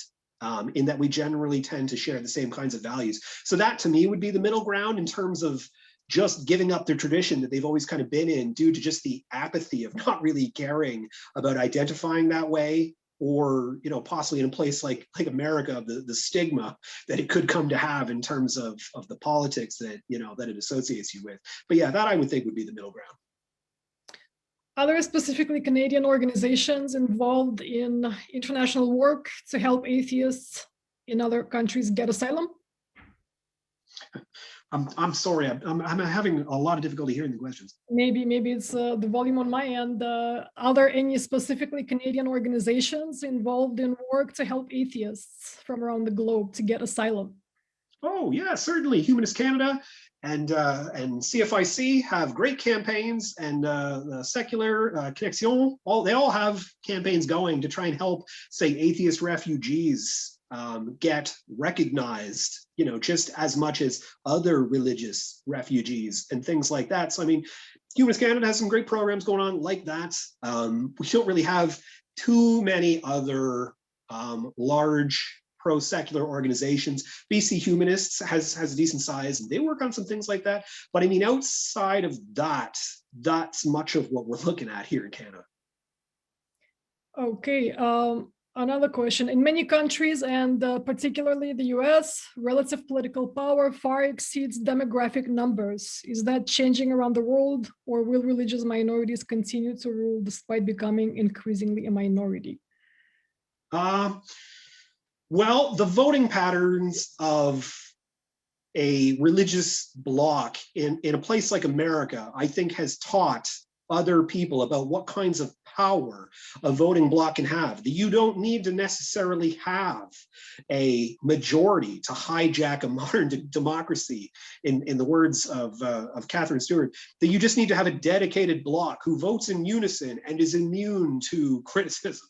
in that we generally tend to share the same kinds of values. So that to me would be the middle ground in terms of just giving up their tradition that they've always kind of been in due to just the apathy of not really caring about identifying that way, or possibly in a place like America, the stigma that it could come to have in terms of the politics that that it associates you with. But yeah, that I would think would be the middle ground. Are there specifically Canadian organizations involved in international work to help atheists in other countries get asylum? I'm sorry, I'm having a lot of difficulty hearing the questions. Maybe it's the volume on my end. Are there any specifically Canadian organizations involved in work to help atheists from around the globe to get asylum? Oh yeah, certainly. Humanist Canada and CFIC have great campaigns, and Secular Connexion, they all have campaigns going to try and help, say, atheist refugees get recognized, just as much as other religious refugees and things like that. So I mean, Humanist Canada has some great programs going on like that. We don't really have too many other large pro-secular organizations. BC Humanists has a decent size, and they work on some things like that. But I mean, outside of that, that's much of what we're looking at here in Canada. Okay, another question. In many countries, and particularly the US, relative political power far exceeds demographic numbers. Is that changing around the world, or will religious minorities continue to rule despite becoming increasingly a minority? Well, the voting patterns of a religious bloc in a place like America, I think, has taught other people about what kinds of power a voting bloc can have. That you don't need to necessarily have a majority to hijack a modern democracy, in the words of Catherine Stewart, that you just need to have a dedicated bloc who votes in unison and is immune to criticism.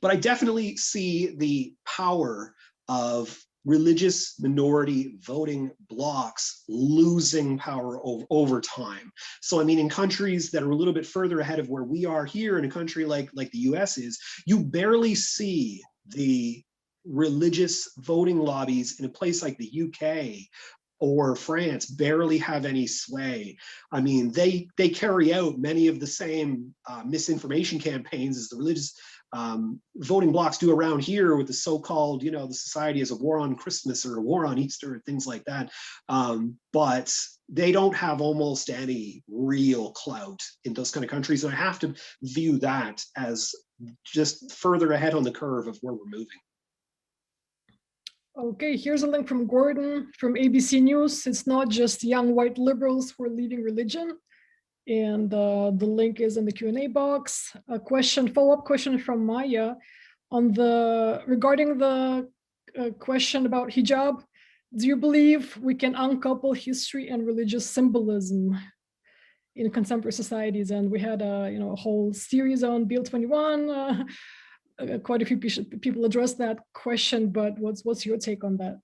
But I definitely see the power of religious minority voting blocs losing power over time. So I mean, in countries that are a little bit further ahead of where we are here, in a country like the US is, you barely see the religious voting lobbies in a place like the UK or France barely have any sway. I mean, they carry out many of the same misinformation campaigns as the religious voting blocs do around here, with the so-called, the society as a war on Christmas or a war on Easter, or things like that. But they don't have almost any real clout in those kind of countries. And I have to view that as just further ahead on the curve of where we're moving. Okay, here's a link from Gordon from ABC News. It's not just young white liberals who are leading religion. And the link is in the Q&A box. A follow-up question from Maya regarding the question about hijab. Do you believe we can uncouple history and religious symbolism in contemporary societies? And we had a whole series on Bill 21. Quite a few people addressed that question, but what's your take on that?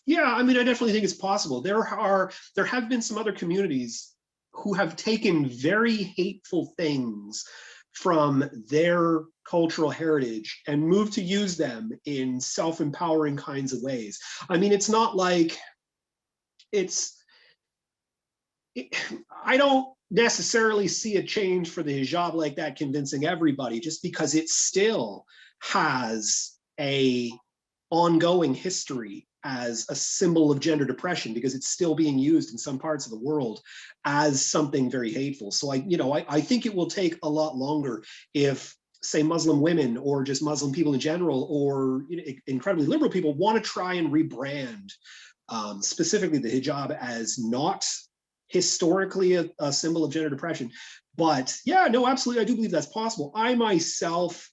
Yeah, I mean, I definitely think it's possible. There have been some other communities who have taken very hateful things from their cultural heritage and moved to use them in self-empowering kinds of ways. I mean, it's not like I don't necessarily see a change for the hijab like that convincing everybody, just because it still has a ongoing history as a symbol of gender depression, because it's still being used in some parts of the world as something very hateful. So I think it will take a lot longer if, say, Muslim women or just Muslim people in general, or incredibly liberal people, want to try and rebrand specifically the hijab as not historically a symbol of gender depression. But yeah, no, absolutely, I do believe that's possible. I myself,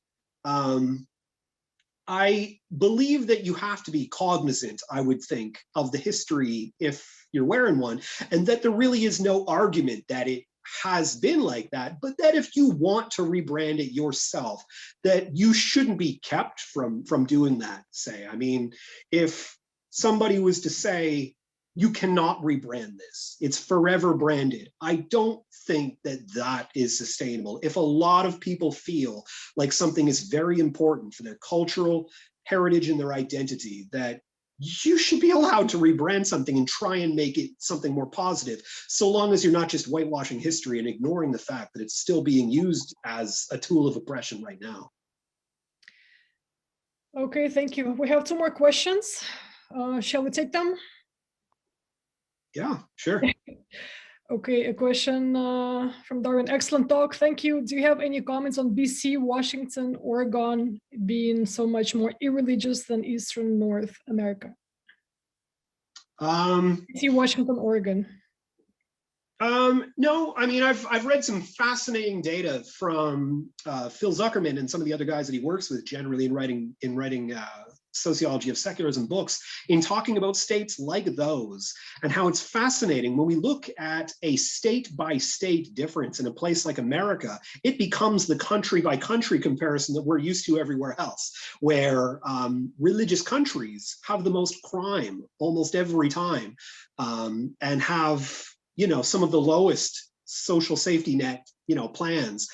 I believe that you have to be cognizant, I would think, of the history if you're wearing one, and that there really is no argument that it has been like that, but that if you want to rebrand it yourself, that you shouldn't be kept from doing that, say. I mean, if somebody was to say, you cannot rebrand this, it's forever branded, I don't think that is sustainable. If a lot of people feel like something is very important for their cultural heritage and their identity, that you should be allowed to rebrand something and try and make it something more positive, so long as you're not just whitewashing history and ignoring the fact that it's still being used as a tool of oppression right now. Okay, thank you. We have 2 more questions. Shall we take them? Yeah, sure. Okay, a question from Darwin. Excellent talk, thank you. Do you have any comments on BC, Washington, Oregon being so much more irreligious than Eastern North America? BC, Washington, Oregon. No, I mean, I've read some fascinating data from Phil Zuckerman and some of the other guys that he works with generally in writing sociology of secularism books, in talking about states like those, and how it's fascinating when we look at a state by state difference in a place like America, it becomes the country by country comparison that we're used to everywhere else, where religious countries have the most crime almost every time, and have some of the lowest social safety net plans.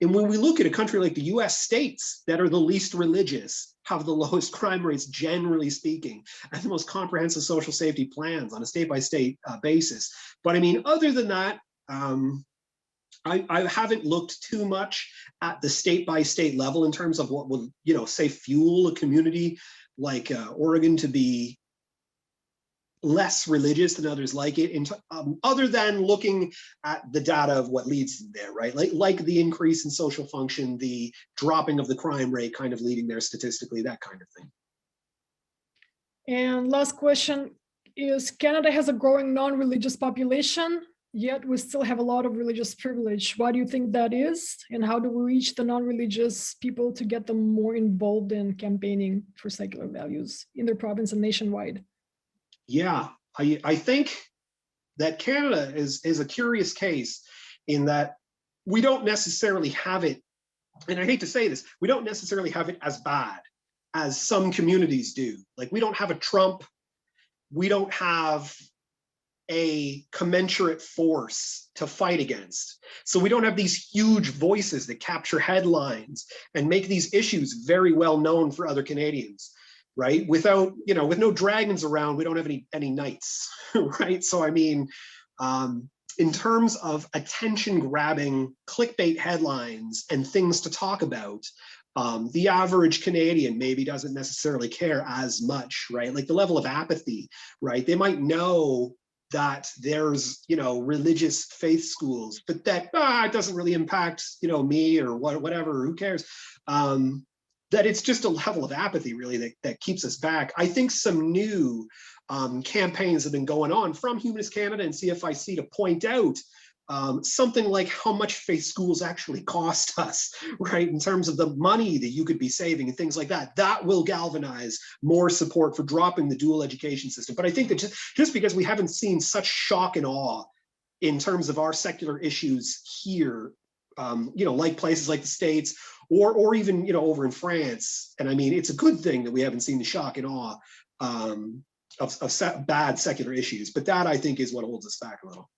And when we look at a country like the US, states that are the least religious have the lowest crime rates, generally speaking, and the most comprehensive social safety plans on a state-by-state basis. But I mean, other than that, I haven't looked too much at the state-by-state level in terms of what would, say, fuel a community like Oregon to be less religious than others like it, other than looking at the data of what leads them there, right? Like the increase in social function, the dropping of the crime rate kind of leading there statistically, that kind of thing. And last question is, Canada has a growing non-religious population, yet we still have a lot of religious privilege. Why do you think that is? And how do we reach the non-religious people to get them more involved in campaigning for secular values in their province and nationwide? Yeah, I think that Canada is a curious case in that we don't necessarily have it, and I hate to say this, we don't necessarily have it as bad as some communities do. Like, we don't have a Trump, we don't have a commensurate force to fight against. So we don't have these huge voices that capture headlines and make these issues very well known for other Canadians. Right? Without, with no dragons around, we don't have any knights, right? So, I mean, in terms of attention-grabbing clickbait headlines and things to talk about, the average Canadian maybe doesn't necessarily care as much, right? Like the level of apathy, right? They might know that there's, religious faith schools, but that it doesn't really impact, me or whatever, who cares? That it's just a level of apathy really that keeps us back. I think some new campaigns have been going on from Humanist Canada and CFIC to point out something like how much faith schools actually cost us, right? In terms of the money that you could be saving and things like that. That will galvanize more support for dropping the dual education system. But I think that just because we haven't seen such shock and awe in terms of our secular issues here, like places like the States, or even, over in France. And I mean, it's a good thing that we haven't seen the shock and awe of bad secular issues. But that, I think, is what holds us back a little.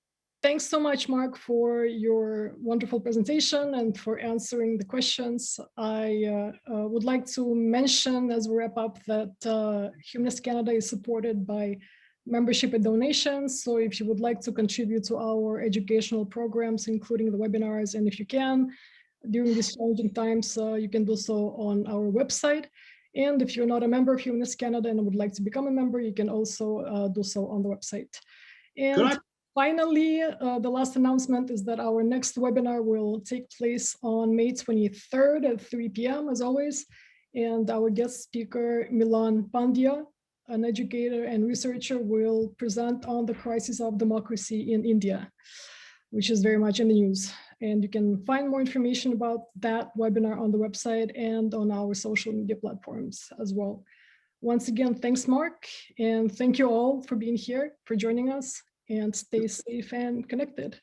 Thanks so much, Mark, for your wonderful presentation and for answering the questions. I would like to mention as we wrap up that Humanist Canada is supported by membership and donations. So if you would like to contribute to our educational programs, including the webinars, and if you can, during these challenging times, you can do so on our website. And if you're not a member of Humanist Canada and would like to become a member, you can also do so on the website. And finally, the last announcement is that our next webinar will take place on May 23rd at 3 p.m. as always. And our guest speaker, Milan Pandya, an educator and researcher, will present on the crisis of democracy in India, which is very much in the news. And you can find more information about that webinar on the website and on our social media platforms as well. Once again, thanks, Mark. And thank you all for being here, for joining us, and stay safe and connected.